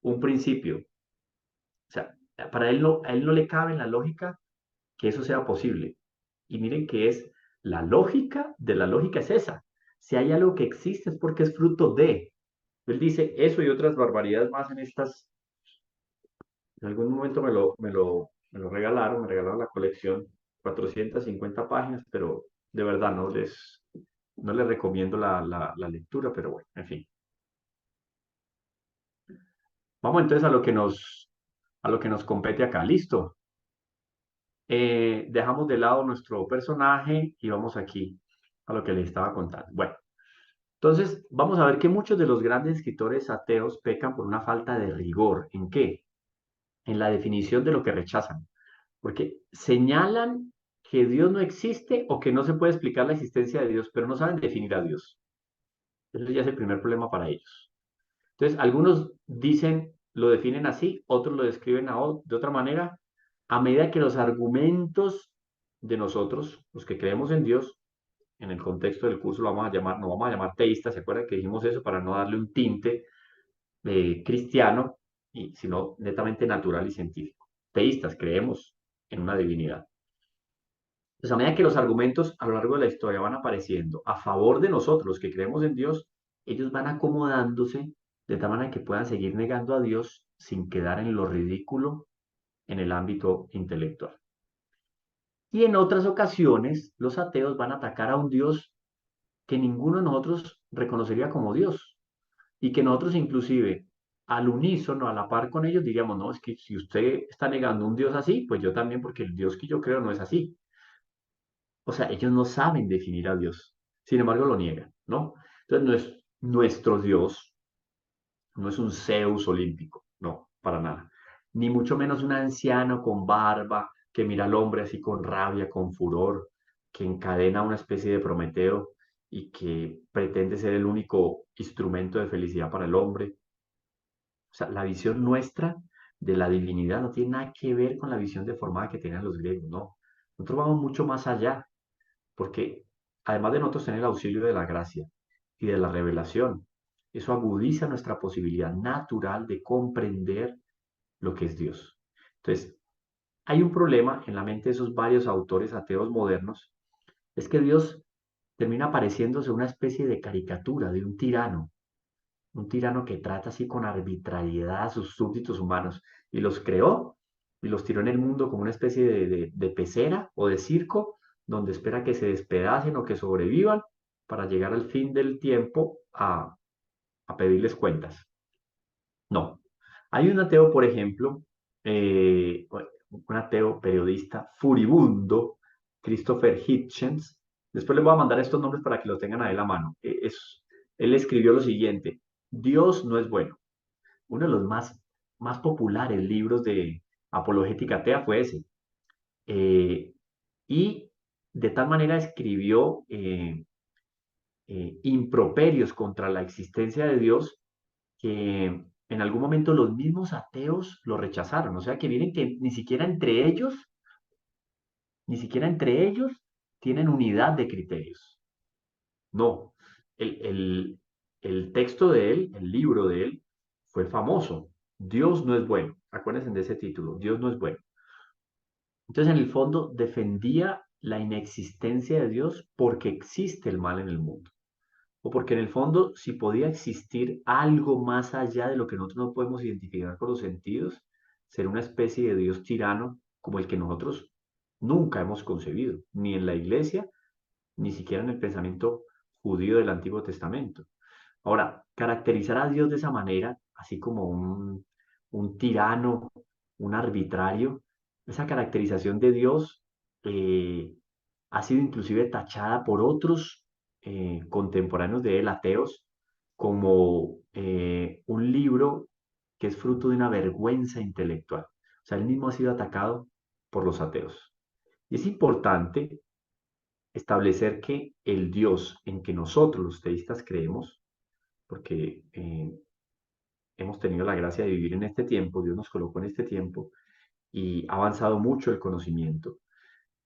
Speaker 1: un principio. O sea, para él no, a él no le cabe en la lógica que eso sea posible. Y miren que es la lógica de la lógica es esa. Si hay algo que existe es porque es fruto de. Él dice eso y otras barbaridades más en estas. En algún momento me lo regalaron, me regalaron la colección, 450 páginas, pero de verdad no les recomiendo la lectura, pero bueno, en fin. Vamos entonces a lo que nos compete acá. Listo. Dejamos de lado nuestro personaje y vamos aquí a lo que les estaba contando. Bueno, entonces vamos a ver que muchos de los grandes escritores ateos pecan por una falta de rigor. ¿En qué? En la definición de lo que rechazan. Porque señalan que Dios no existe o que no se puede explicar la existencia de Dios, pero no saben definir a Dios. Eso ya es el primer problema para ellos. Entonces, algunos dicen, lo definen así, otros lo describen de otra manera, a medida que los argumentos de nosotros, los que creemos en Dios, en el contexto del curso lo vamos a llamar, no vamos a llamar teístas, ¿se acuerdan que dijimos eso para no darle un tinte cristiano, sino netamente natural y científico? Teístas, creemos en una divinidad. Pues a medida que los argumentos a lo largo de la historia van apareciendo a favor de nosotros, los que creemos en Dios, ellos van acomodándose de tal manera que puedan seguir negando a Dios sin quedar en lo ridículo en el ámbito intelectual. Y en otras ocasiones, los ateos van a atacar a un Dios que ninguno de nosotros reconocería como Dios y que nosotros inclusive al unísono, a la par con ellos, diríamos, no, es que si usted está negando un Dios así, pues yo también, porque el Dios que yo creo no es así. O sea, ellos no saben definir a Dios, sin embargo lo niegan, ¿no? Entonces, no es nuestro Dios, no es un Zeus olímpico, no, para nada. Ni mucho menos un anciano con barba que mira al hombre así con rabia, con furor, que encadena una especie de Prometeo y que pretende ser el único instrumento de felicidad para el hombre. O sea, la visión nuestra de la divinidad no tiene nada que ver con la visión deformada que tenían los griegos, no. Nosotros vamos mucho más allá. Porque además de nosotros tener el auxilio de la gracia y de la revelación, eso agudiza nuestra posibilidad natural de comprender lo que es Dios. Entonces, hay un problema en la mente de esos varios autores ateos modernos, es que Dios termina pareciéndose una especie de caricatura de un tirano que trata así con arbitrariedad a sus súbditos humanos y los creó y los tiró en el mundo como una especie de pecera o de circo donde espera que se despedacen o que sobrevivan para llegar al fin del tiempo a pedirles cuentas. No. Hay un ateo, por ejemplo, un ateo periodista furibundo, Christopher Hitchens. Después les voy a mandar estos nombres para que los tengan ahí a la mano. Él escribió lo siguiente: Dios no es bueno. Uno de los más populares libros de apologética atea fue ese. Y de tal manera escribió improperios contra la existencia de Dios que en algún momento los mismos ateos lo rechazaron. O sea que miren que ni siquiera entre ellos tienen unidad de criterios. No, el texto de él, el libro de él, fue famoso. Dios no es bueno. Acuérdense de ese título, Dios no es bueno. Entonces, en el fondo, defendía la inexistencia de Dios porque existe el mal en el mundo. O porque en el fondo, si podía existir algo más allá de lo que nosotros no podemos identificar con los sentidos, ser una especie de Dios tirano como el que nosotros nunca hemos concebido, ni en la iglesia, ni siquiera en el pensamiento judío del Antiguo Testamento. Ahora, caracterizar a Dios de esa manera, así como un tirano, un arbitrario. Esa caracterización de Dios ha sido inclusive tachada por otros contemporáneos de él, ateos, como un libro que es fruto de una vergüenza intelectual. O sea, él mismo ha sido atacado por los ateos. Y es importante establecer que el Dios en que nosotros los teístas creemos, porque hemos tenido la gracia de vivir en este tiempo, Dios nos colocó en este tiempo y ha avanzado mucho el conocimiento.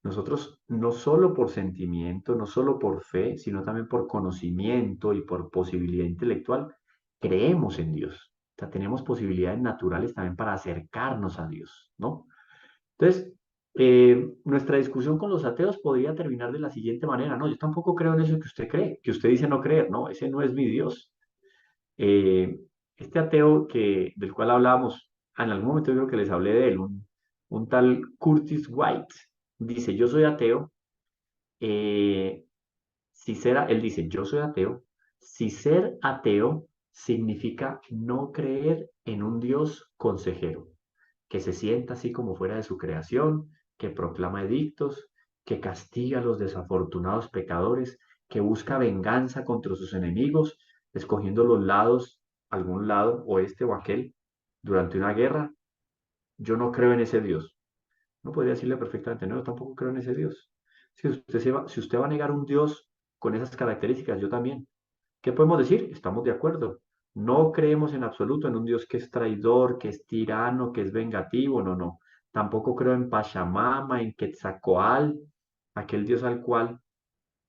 Speaker 1: Nosotros no solo por sentimiento, no solo por fe, sino también por conocimiento y por posibilidad intelectual, creemos en Dios. O sea, tenemos posibilidades naturales también para acercarnos a Dios, ¿no? Entonces, nuestra discusión con los ateos podría terminar de la siguiente manera, no, yo tampoco creo en eso que usted cree, que usted dice no creer, no, ese no es mi Dios. Eh, este ateo del cual hablábamos, en algún momento yo creo que les hablé de él, un tal Curtis White, dice, yo soy ateo, eh, él dice, yo soy ateo, si ser ateo significa no creer en un Dios consejero que se sienta así como fuera de su creación, que proclama edictos, que castiga a los desafortunados pecadores, que busca venganza contra sus enemigos, escogiendo los lados, algún lado, o este o aquel, durante una guerra. Yo no creo en ese Dios. No podría decirle perfectamente, no, yo tampoco creo en ese Dios. Si usted va a negar un Dios con esas características, yo también. ¿Qué podemos decir? Estamos de acuerdo. No creemos en absoluto en un Dios que es traidor, que es tirano, que es vengativo, no, no. Tampoco creo en Pachamama, en Quetzalcóatl, aquel Dios al cual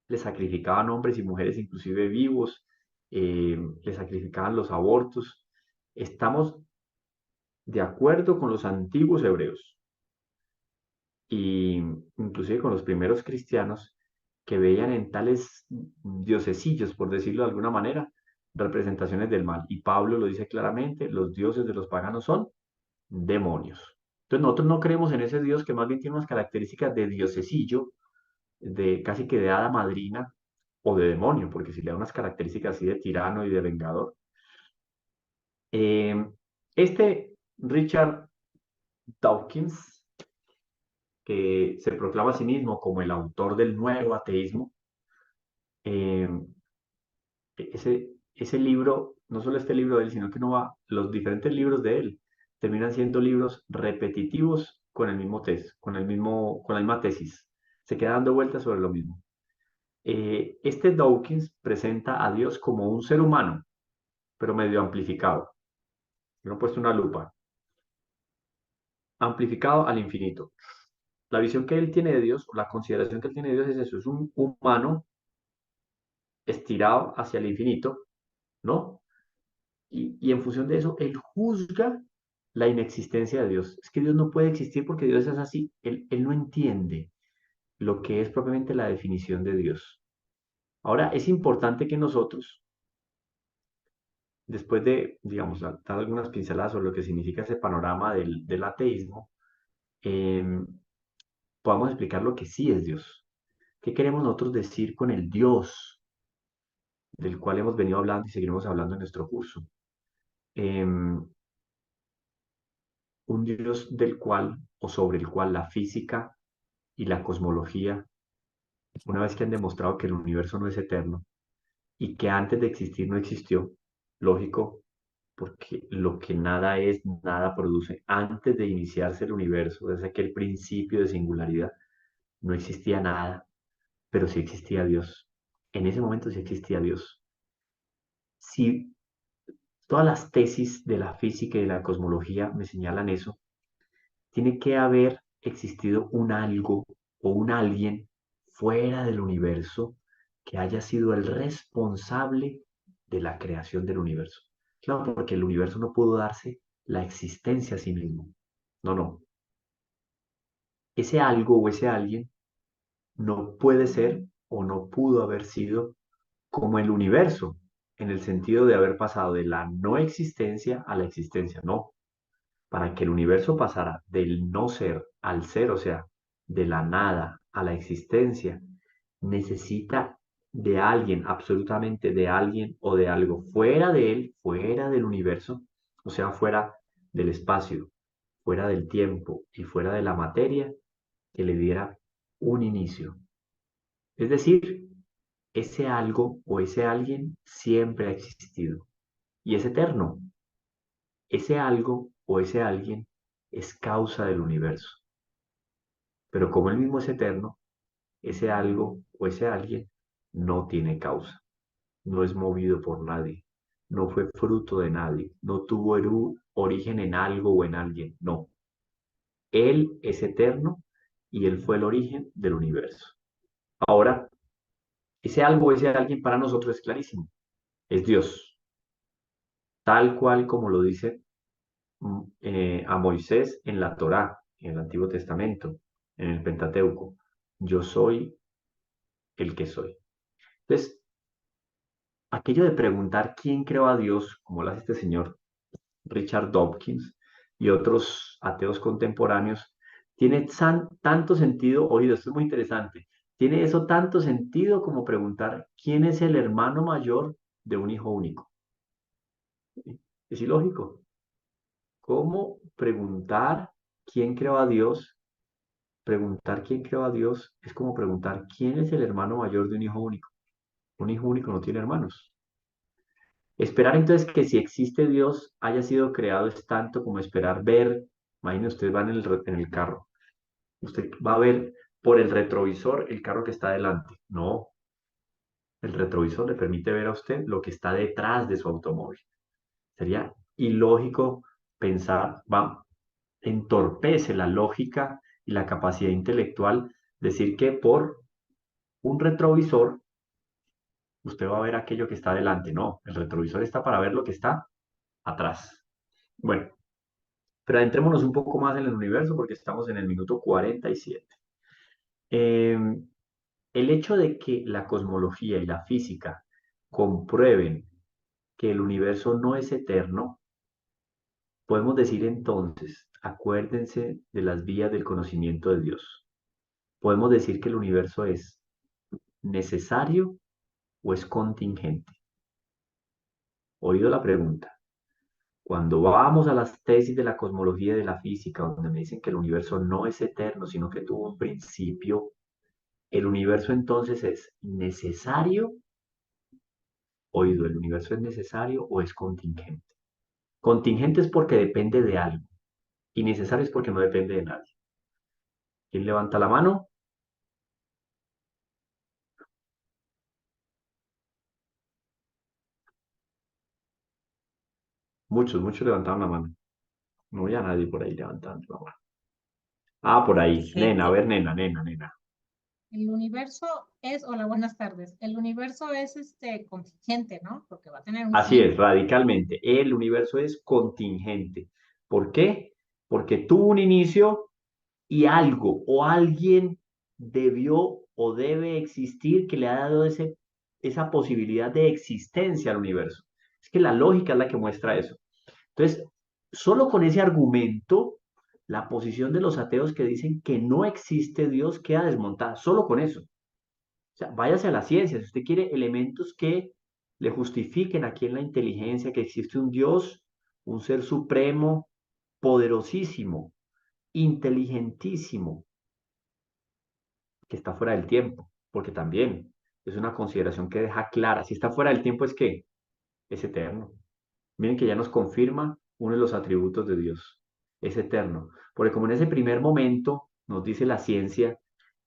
Speaker 1: le sacrificaban hombres y mujeres, inclusive vivos, le sacrificaban los abortos. Estamos de acuerdo con los antiguos hebreos y inclusive con los primeros cristianos que veían en tales diosesillos, por decirlo de alguna manera, representaciones del mal. Y Pablo lo dice claramente, los dioses de los paganos son demonios. Entonces nosotros no creemos en ese Dios que más bien tiene unas características de diosesillo, de casi que de hada madrina o de demonio, porque si le da unas características así de tirano y de vengador. Eh, este Richard Dawkins, que se proclama a sí mismo como el autor del nuevo ateísmo, eh, ese libro, no solo este libro de él, sino que los diferentes libros de él terminan siendo libros repetitivos con el mismo con la misma tesis. Se queda dando vueltas sobre lo mismo. Este Dawkins presenta a Dios como un ser humano, pero medio amplificado. Yo he puesto una lupa. Amplificado al infinito. La visión que él tiene de Dios, o la consideración que él tiene de Dios es eso, es un humano estirado hacia el infinito, ¿no? Y en función de eso, él juzga la inexistencia de Dios. Es que Dios no puede existir porque Dios es así. Él no entiende lo que es propiamente la definición de Dios. Ahora, es importante que nosotros, después de, digamos, dar algunas pinceladas sobre lo que significa ese panorama del ateísmo, eh, podamos explicar lo que sí es Dios. ¿Qué queremos nosotros decir con el Dios del cual hemos venido hablando y seguiremos hablando en nuestro curso? Un Dios del cual o sobre el cual la física y la cosmología, una vez que han demostrado que el universo no es eterno y que antes de existir no existió, lógico, porque lo que nada es, nada produce. Antes de iniciarse el universo, desde aquel principio de singularidad, no existía nada, pero sí existía Dios. En ese momento sí existía Dios. Si todas las tesis de la física y de la cosmología me señalan eso, tiene que haber existido un algo o un alguien fuera del universo que haya sido el responsable de la creación del universo. Claro, porque el universo no pudo darse la existencia a sí mismo. No, no. Ese algo o ese alguien no puede ser o no pudo haber sido como el universo, en el sentido de haber pasado de la no existencia a la existencia. No, para que el universo pasara del no ser al ser, o sea, de la nada a la existencia, necesita de alguien, absolutamente de alguien o de algo fuera de él, fuera del universo, o sea, fuera del espacio, fuera del tiempo y fuera de la materia, que le diera un inicio. Es decir, ese algo o ese alguien siempre ha existido y es eterno. Ese algo o ese alguien es causa del universo. Pero como él mismo es eterno, ese algo o ese alguien no tiene causa, no es movido por nadie, no fue fruto de nadie, no tuvo origen en algo o en alguien, no. Él es eterno y él fue el origen del universo. Ahora, ese algo o ese alguien para nosotros es clarísimo, es Dios, tal cual como lo dice a Moisés en la Torá, en el Antiguo Testamento, en el Pentateuco. Yo soy el que soy. Entonces, aquello de preguntar quién creó a Dios, como lo hace este señor Richard Dawkins y otros ateos contemporáneos, tiene tanto sentido, oído, esto es muy interesante, tiene eso tanto sentido como preguntar quién es el hermano mayor de un hijo único. Es ilógico. ¿Cómo preguntar quién creó a Dios? Preguntar quién creó a Dios es como preguntar quién es el hermano mayor de un hijo único. Un hijo único no tiene hermanos. Esperar entonces que si existe Dios haya sido creado es tanto como esperar ver, imagine usted va en el carro, usted va a ver por el retrovisor el carro que está delante. No, el retrovisor le permite ver a usted lo que está detrás de su automóvil. Sería ilógico pensar, entorpece la lógica y la capacidad intelectual decir que por un retrovisor usted va a ver aquello que está delante. No, el retrovisor está para ver lo que está atrás. Bueno, pero adentrémonos un poco más en el universo porque estamos en el minuto 47. Eh, el hecho de que la cosmología y la física comprueben que el universo no es eterno, podemos decir entonces, acuérdense de las vías del conocimiento de Dios. Podemos decir que el universo es necesario o es contingente. Oído la pregunta. Cuando vamos a las tesis de la cosmología y de la física, donde me dicen que el universo no es eterno, sino que tuvo un principio, ¿el universo entonces es necesario? Oído, ¿el universo es necesario o es contingente? Contingente es porque depende de algo y necesario es porque no depende de nadie. ¿Quién levanta la mano? Muchos levantaron la mano. No había nadie por ahí levantando la mano. Ah, por ahí. Nena, a
Speaker 2: Perfecto.
Speaker 1: ver, nena.
Speaker 4: El universo es, hola, buenas tardes. El universo es contingente, ¿no? Porque va a tener un
Speaker 1: Así es,
Speaker 4: fin.
Speaker 1: radicalmente. El universo es contingente. ¿Por qué? Porque tuvo un inicio y algo o alguien debió o debe existir que le ha dado esa posibilidad de existencia al universo. Es que la lógica es la que muestra eso. Entonces, solo con ese argumento, la posición de los ateos que dicen que no existe Dios queda desmontada, solo con eso. O sea, váyase a la ciencia, si usted quiere elementos que le justifiquen aquí en la inteligencia que existe un Dios, un ser supremo, poderosísimo, inteligentísimo, que está fuera del tiempo, porque también es una consideración que deja clara, si está fuera del tiempo es que es eterno. Miren que ya nos confirma uno de los atributos de Dios, es eterno, porque como en ese primer momento nos dice la ciencia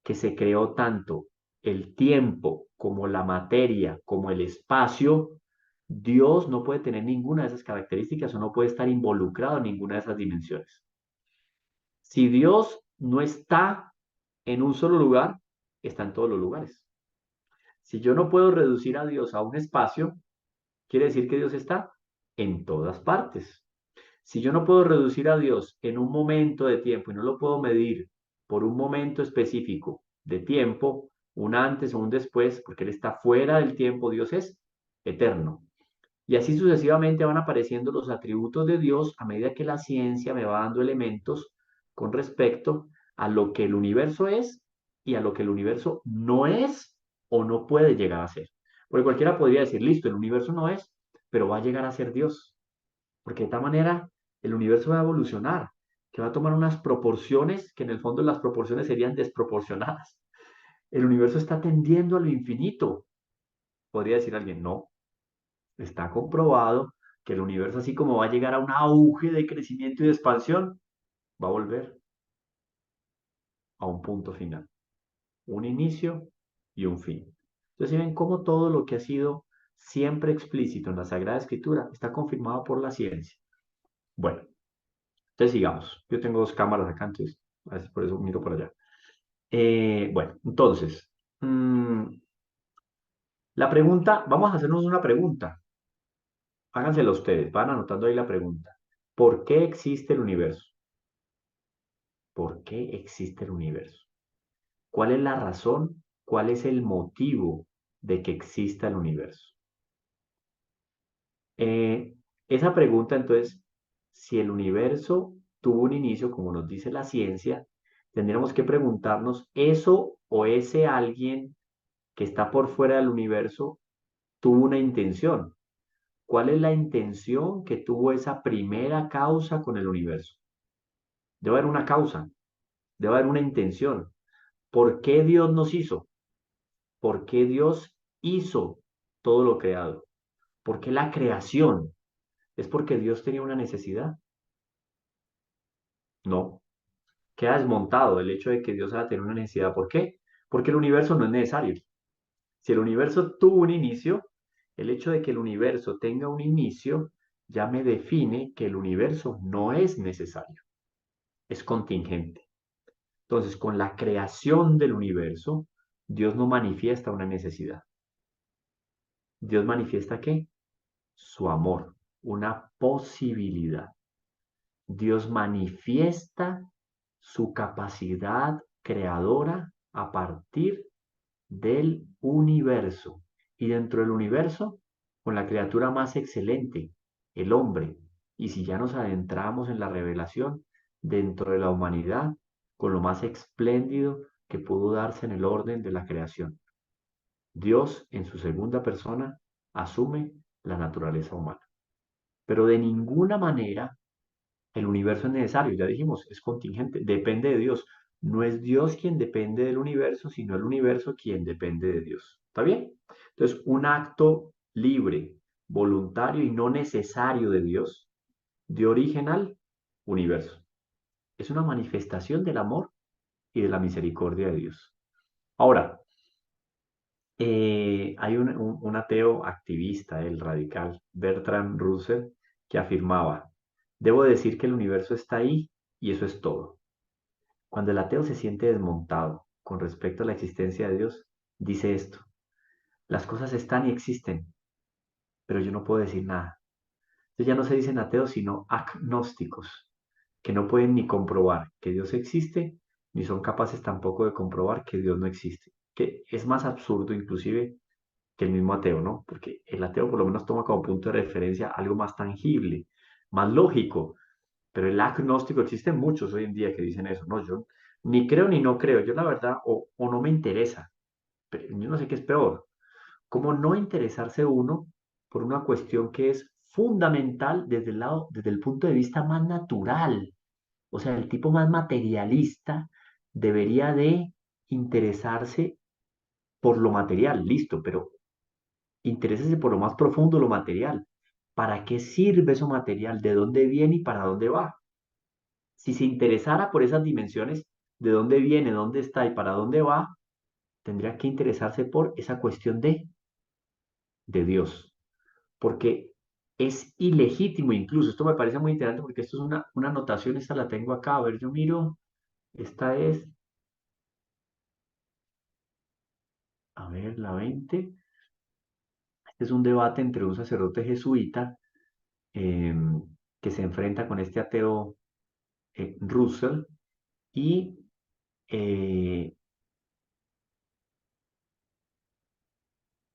Speaker 1: que se creó tanto el tiempo como la materia, como el espacio, Dios no puede tener ninguna de esas características o no puede estar involucrado en ninguna de esas dimensiones. Si Dios no está en un solo lugar, está en todos los lugares. Si yo no puedo reducir a Dios a un espacio, quiere decir que Dios está en todas partes. Si yo no puedo reducir a Dios en un momento de tiempo y no lo puedo medir por un momento específico de tiempo, un antes o un después, porque Él está fuera del tiempo, Dios es eterno. Y así sucesivamente van apareciendo los atributos de Dios a medida que la ciencia me va dando elementos con respecto a lo que el universo es y a lo que el universo no es o no puede llegar a ser. Porque cualquiera podría decir, listo, el universo no es, pero va a llegar a ser Dios. Porque de esta manera
Speaker 5: El universo va a evolucionar, que va a tomar unas proporciones que en el fondo las proporciones serían desproporcionadas. El universo está tendiendo a lo infinito. Podría decir alguien, no, está comprobado que el universo, así como va a llegar a un auge de crecimiento y de expansión, va a volver a un punto final, un inicio y un fin. Entonces, ¿sí ven cómo todo lo que ha sido siempre explícito en la Sagrada Escritura está confirmado por la ciencia? Bueno, entonces sigamos. Yo tengo dos cámaras acá, entonces, a veces por eso miro por allá. Bueno, entonces, la pregunta, vamos a hacernos una pregunta. Hágansela ustedes, van anotando ahí la pregunta. ¿Por qué existe el universo? ¿Por qué existe el universo? ¿Cuál es la razón? ¿Cuál es el motivo de que exista el universo? Eh, esa pregunta, entonces, si el universo tuvo un inicio, como nos dice la ciencia, tendríamos que preguntarnos, ¿eso o ese alguien que está por fuera del universo tuvo una intención? ¿Cuál es la intención que tuvo esa primera causa con el universo? Debe haber una causa, debe haber una intención. ¿Por qué Dios nos hizo? ¿Por qué Dios hizo todo lo creado? ¿Por qué la creación? ¿Es porque Dios tenía una necesidad? No. Queda desmontado el hecho de que Dios haya tenido una necesidad. ¿Por qué? Porque el universo no es necesario. Si el universo tuvo un inicio, el hecho de que el universo tenga un inicio ya me define que el universo no es necesario, es contingente. Entonces, con la creación del universo, Dios no manifiesta una necesidad. Dios manifiesta ¿qué? Su amor, una posibilidad. Dios manifiesta su capacidad creadora a partir del universo. Y dentro del universo, con la criatura más excelente, el hombre. Y si ya nos adentramos en la revelación, dentro de la humanidad, con lo más espléndido que pudo darse en el orden de la creación. Dios, en su segunda persona, asume la naturaleza humana. Pero de ninguna manera el universo es necesario, ya dijimos, es contingente, depende de Dios. No es Dios quien depende del universo, sino el universo quien depende de Dios. ¿Está bien? Entonces, un acto libre, voluntario y no necesario de Dios dio origen al universo. Es una manifestación del amor y de la misericordia de Dios. Ahora, hay un ateo activista, el radical, Bertrand Russell, que afirmaba, debo decir que el universo está ahí y eso es todo. Cuando el ateo se siente desmontado con respecto a la existencia de Dios, dice esto, las cosas están y existen, pero yo no puedo decir nada. Entonces ya no se dicen ateos, sino agnósticos, que no pueden ni comprobar que Dios existe, ni son capaces tampoco de comprobar que Dios no existe. Que es más absurdo inclusive que el mismo ateo, ¿no? Porque el ateo por lo menos toma como punto de referencia algo más tangible, más lógico, pero el agnóstico, existen muchos hoy en día que dicen eso, no, yo ni creo ni no creo, yo la verdad, o no me interesa, pero yo no sé qué es peor, como no interesarse uno por una cuestión que es fundamental desde el lado, desde el punto de vista más natural, o sea, el tipo más materialista debería de interesarse por lo material, listo, pero interésese por lo más profundo, lo material. ¿Para qué sirve eso material? ¿De dónde viene y para dónde va? Si se interesara por esas dimensiones, de dónde viene, dónde está y para dónde va, tendría que interesarse por esa cuestión de Dios. Porque es ilegítimo incluso, esto me parece muy interesante porque esto es una anotación, esta la tengo acá, a ver, yo miro, esta es, a ver, la 20. Este es un debate entre un sacerdote jesuita em, que se enfrenta con este ateo Russell y eh,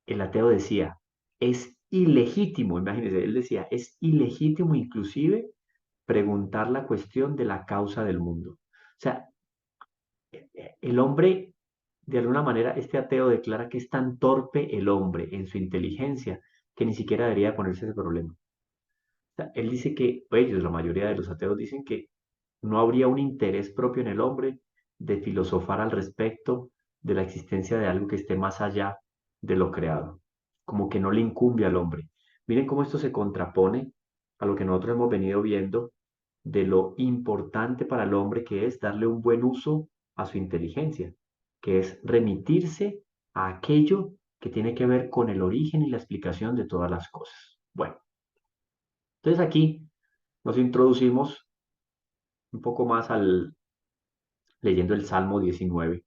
Speaker 5: el ateo decía, es ilegítimo, imagínense, él decía, es ilegítimo inclusive preguntar la cuestión de la causa del mundo. O sea, el hombre, de alguna manera, este ateo declara que es tan torpe el hombre en su inteligencia que ni siquiera debería ponerse ese problema. sea, él dice que, ellos, la mayoría de los ateos dicen que no habría un interés propio en el hombre de filosofar al respecto de la existencia de algo que esté más allá de lo creado, como que no le incumbe al hombre. Miren cómo esto se contrapone a lo que nosotros hemos venido viendo de lo importante para el hombre que es darle un buen uso a su inteligencia, que es remitirse a aquello que tiene que ver con el origen y la explicación de todas las cosas. Bueno, entonces aquí nos introducimos un poco más leyendo el Salmo 19.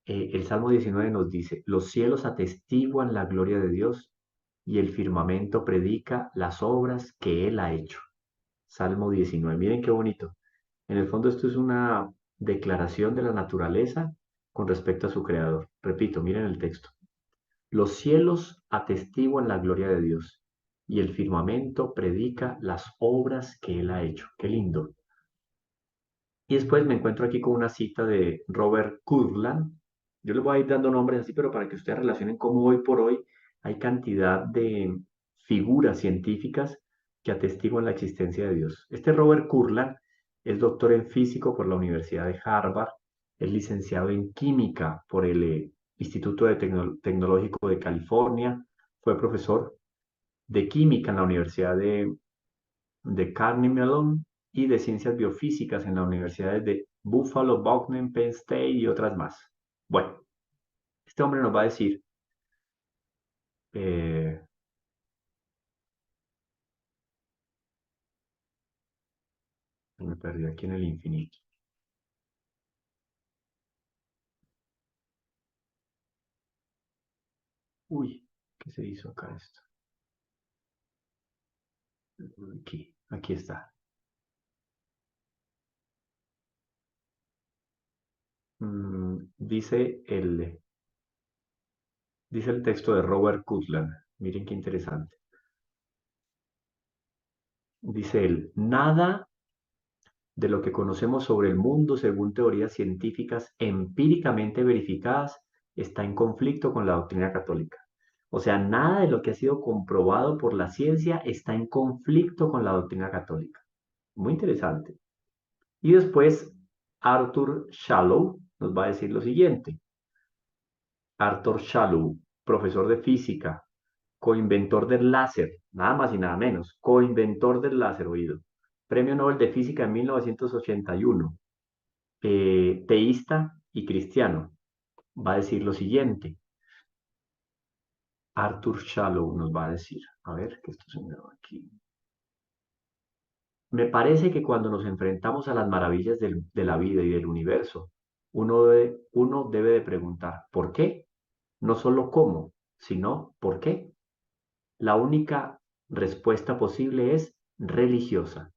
Speaker 5: El Salmo 19 nos dice, los cielos atestiguan la gloria de Dios y el firmamento predica las obras que Él ha hecho. Salmo 19. Miren qué bonito. En el fondo esto es una declaración de la naturaleza con respecto a su creador. Repito, miren el texto. Los cielos atestiguan la gloria de Dios y el firmamento predica las obras que Él ha hecho. Qué lindo. Y después me encuentro aquí con una cita de Robert Kurland. Yo les voy a ir dando nombres así, pero para que ustedes relacionen cómo hoy por hoy hay cantidad de figuras científicas que atestiguan la existencia de Dios. Este Robert Kurland es doctor en físico por la Universidad de Harvard, es licenciado en química por el Instituto Tecnológico de California, fue profesor de química en la Universidad de Carnegie Mellon y de Ciencias Biofísicas en las universidades de Buffalo, Boston, Penn State y otras más. Bueno, este hombre nos va a decir, eh, me perdí aquí en el infinito. Uy, ¿qué se hizo acá esto? Aquí está. Dice el texto de Robert Kurland. Miren qué interesante. Dice él, nada de lo que conocemos sobre el mundo según teorías científicas empíricamente verificadas está en conflicto con la doctrina católica. O sea, nada de lo que ha sido comprobado por la ciencia está en conflicto con la doctrina católica. Muy interesante. Y después Arthur Shallow nos va a decir lo siguiente. Arthur Shallow, profesor de física, coinventor del láser, nada más y nada menos, coinventor del láser, oído. Premio Nobel de Física en 1981, teísta y cristiano, va a decir lo siguiente. Arthur Shallow nos va a decir, a ver, que esto se me va aquí. Me parece que cuando nos enfrentamos a las maravillas de la vida y del universo, uno debe de preguntar, ¿por qué? No solo cómo, sino ¿por qué? La única respuesta posible es religiosa.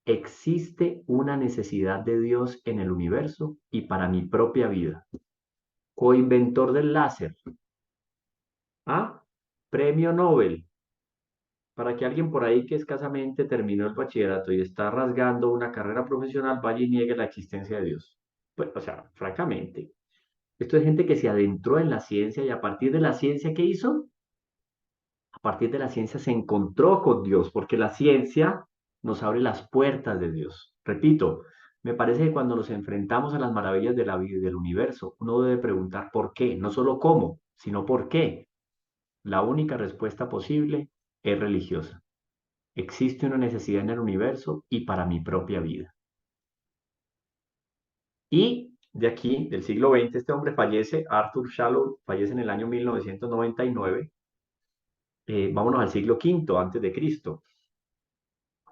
Speaker 5: Existe una necesidad de Dios en el universo y para mi propia vida. Coinventor del láser. ¿Ah? Premio Nobel. Para que alguien por ahí que escasamente terminó el bachillerato y está rasgando una carrera profesional vaya y niegue la existencia de Dios. Pues, o sea, francamente, esto es gente que se adentró en la ciencia y a partir de la ciencia, ¿qué hizo? A partir de la ciencia se encontró con Dios, porque la ciencia nos abre las puertas de Dios. Repito, me parece que cuando nos enfrentamos a las maravillas de la vida y del universo, uno debe preguntar por qué, no solo cómo, sino por qué. La única respuesta posible es religiosa. Existe una necesidad en el universo y para mi propia vida. Y de aquí, del siglo XX, este hombre fallece, Arthur Shallow, fallece en el año 1999. Vámonos al siglo V antes de Cristo.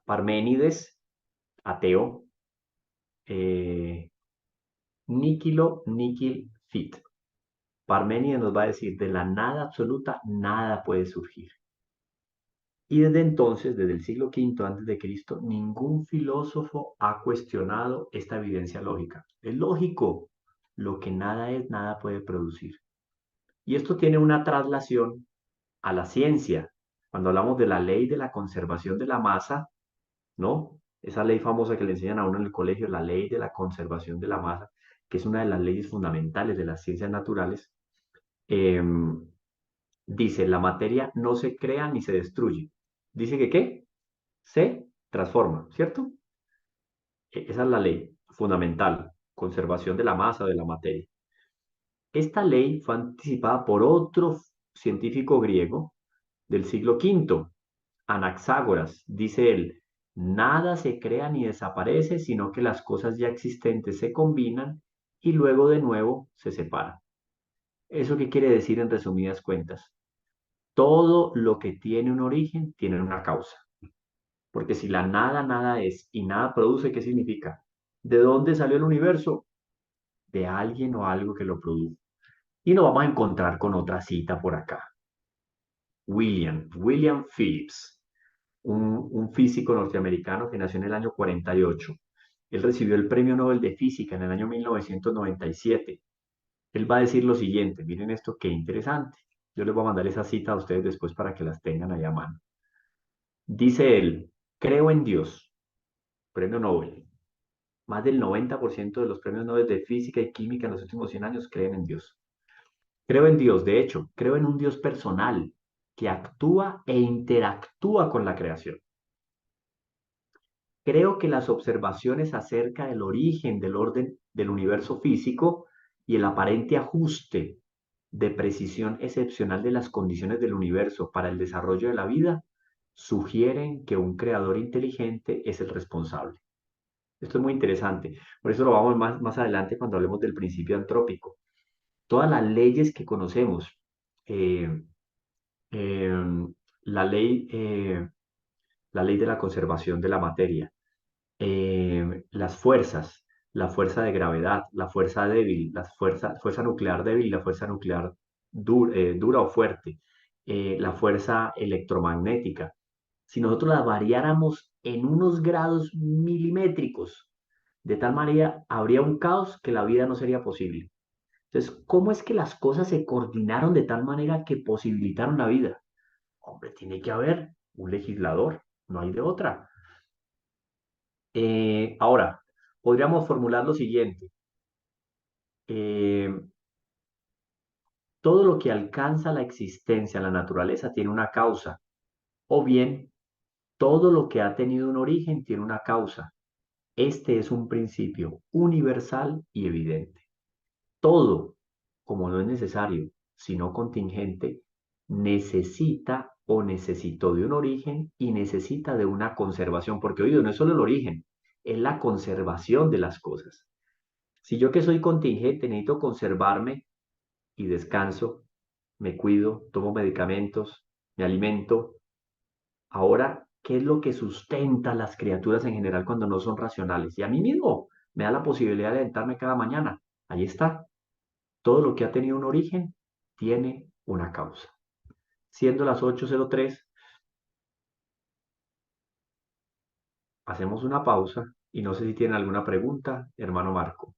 Speaker 5: Parménides, ateo, Níquil Fit. Parménides nos va a decir, de la nada absoluta, nada puede surgir. Y desde entonces, desde el siglo V antes de Cristo, ningún filósofo ha cuestionado esta evidencia lógica. Es lógico, lo que nada es, nada puede producir. Y esto tiene una traslación a la ciencia. Cuando hablamos de la ley de la conservación de la masa, ¿no? Esa ley famosa que le enseñan a uno en el colegio, la ley de la conservación de la masa, que es una de las leyes fundamentales de las ciencias naturales, dice, la materia no se crea ni se destruye. Dice que ¿qué? se transforma, ¿cierto? Esa es la ley fundamental, conservación de la masa de la materia. Esta ley fue anticipada por otro científico griego del siglo V, Anaxágoras. Dice él, nada se crea ni desaparece, sino que las cosas ya existentes se combinan y luego de nuevo se separan. ¿Eso qué quiere decir en resumidas cuentas? Todo lo que tiene un origen tiene una causa. Porque si la nada nada es y nada produce, ¿qué significa? ¿De dónde salió el universo? De alguien o algo que lo produjo. Y nos vamos a encontrar con otra cita por acá. William Phillips, un físico norteamericano que nació en el año 48. Él recibió el Premio Nobel de Física en el año 1997. Él va a decir lo siguiente, miren esto, qué interesante. Yo les voy a mandar esa cita a ustedes después para que las tengan allá a mano. Dice él, creo en Dios, Premio Nobel. Más del 90% de los premios Nobel de Física y Química en los últimos 100 años creen en Dios. Creo en Dios, de hecho, creo en un Dios personal que actúa e interactúa con la creación. Creo que las observaciones acerca del origen del orden del universo físico y el aparente ajuste de precisión excepcional de las condiciones del universo para el desarrollo de la vida sugieren que un creador inteligente es el responsable. Esto es muy interesante. Por eso lo vamos más adelante cuando hablemos del principio antrópico. Todas las leyes que conocemos, eh, eh, la ley, eh, la ley de la conservación de la materia, las fuerzas, la fuerza de gravedad, la fuerza débil, la fuerza nuclear débil y la fuerza nuclear dura o fuerte, la fuerza electromagnética. Si nosotros la variáramos en unos grados milimétricos, de tal manera habría un caos que la vida no sería posible. Entonces, ¿cómo es que las cosas se coordinaron de tal manera que posibilitaron la vida? Hombre, tiene que haber un legislador, no hay de otra. Ahora, podríamos formular lo siguiente. Eh, todo lo que alcanza la existencia en la naturaleza tiene una causa, o bien todo lo que ha tenido un origen tiene una causa. Este es un principio universal y evidente. Todo, como no es necesario, sino contingente, necesita o necesitó de un origen y necesita de una conservación, porque oído, no es solo el origen, es la conservación de las cosas. Si yo que soy contingente necesito conservarme y descanso, me cuido, tomo medicamentos, me alimento, ahora, ¿qué es lo que sustenta a las criaturas en general cuando no son racionales? Y a mí mismo me da la posibilidad de alentarme cada mañana. Ahí está. Todo lo que ha tenido un origen tiene una causa. Siendo las 8:03, hacemos una pausa y no sé si tienen alguna pregunta, hermano Marco.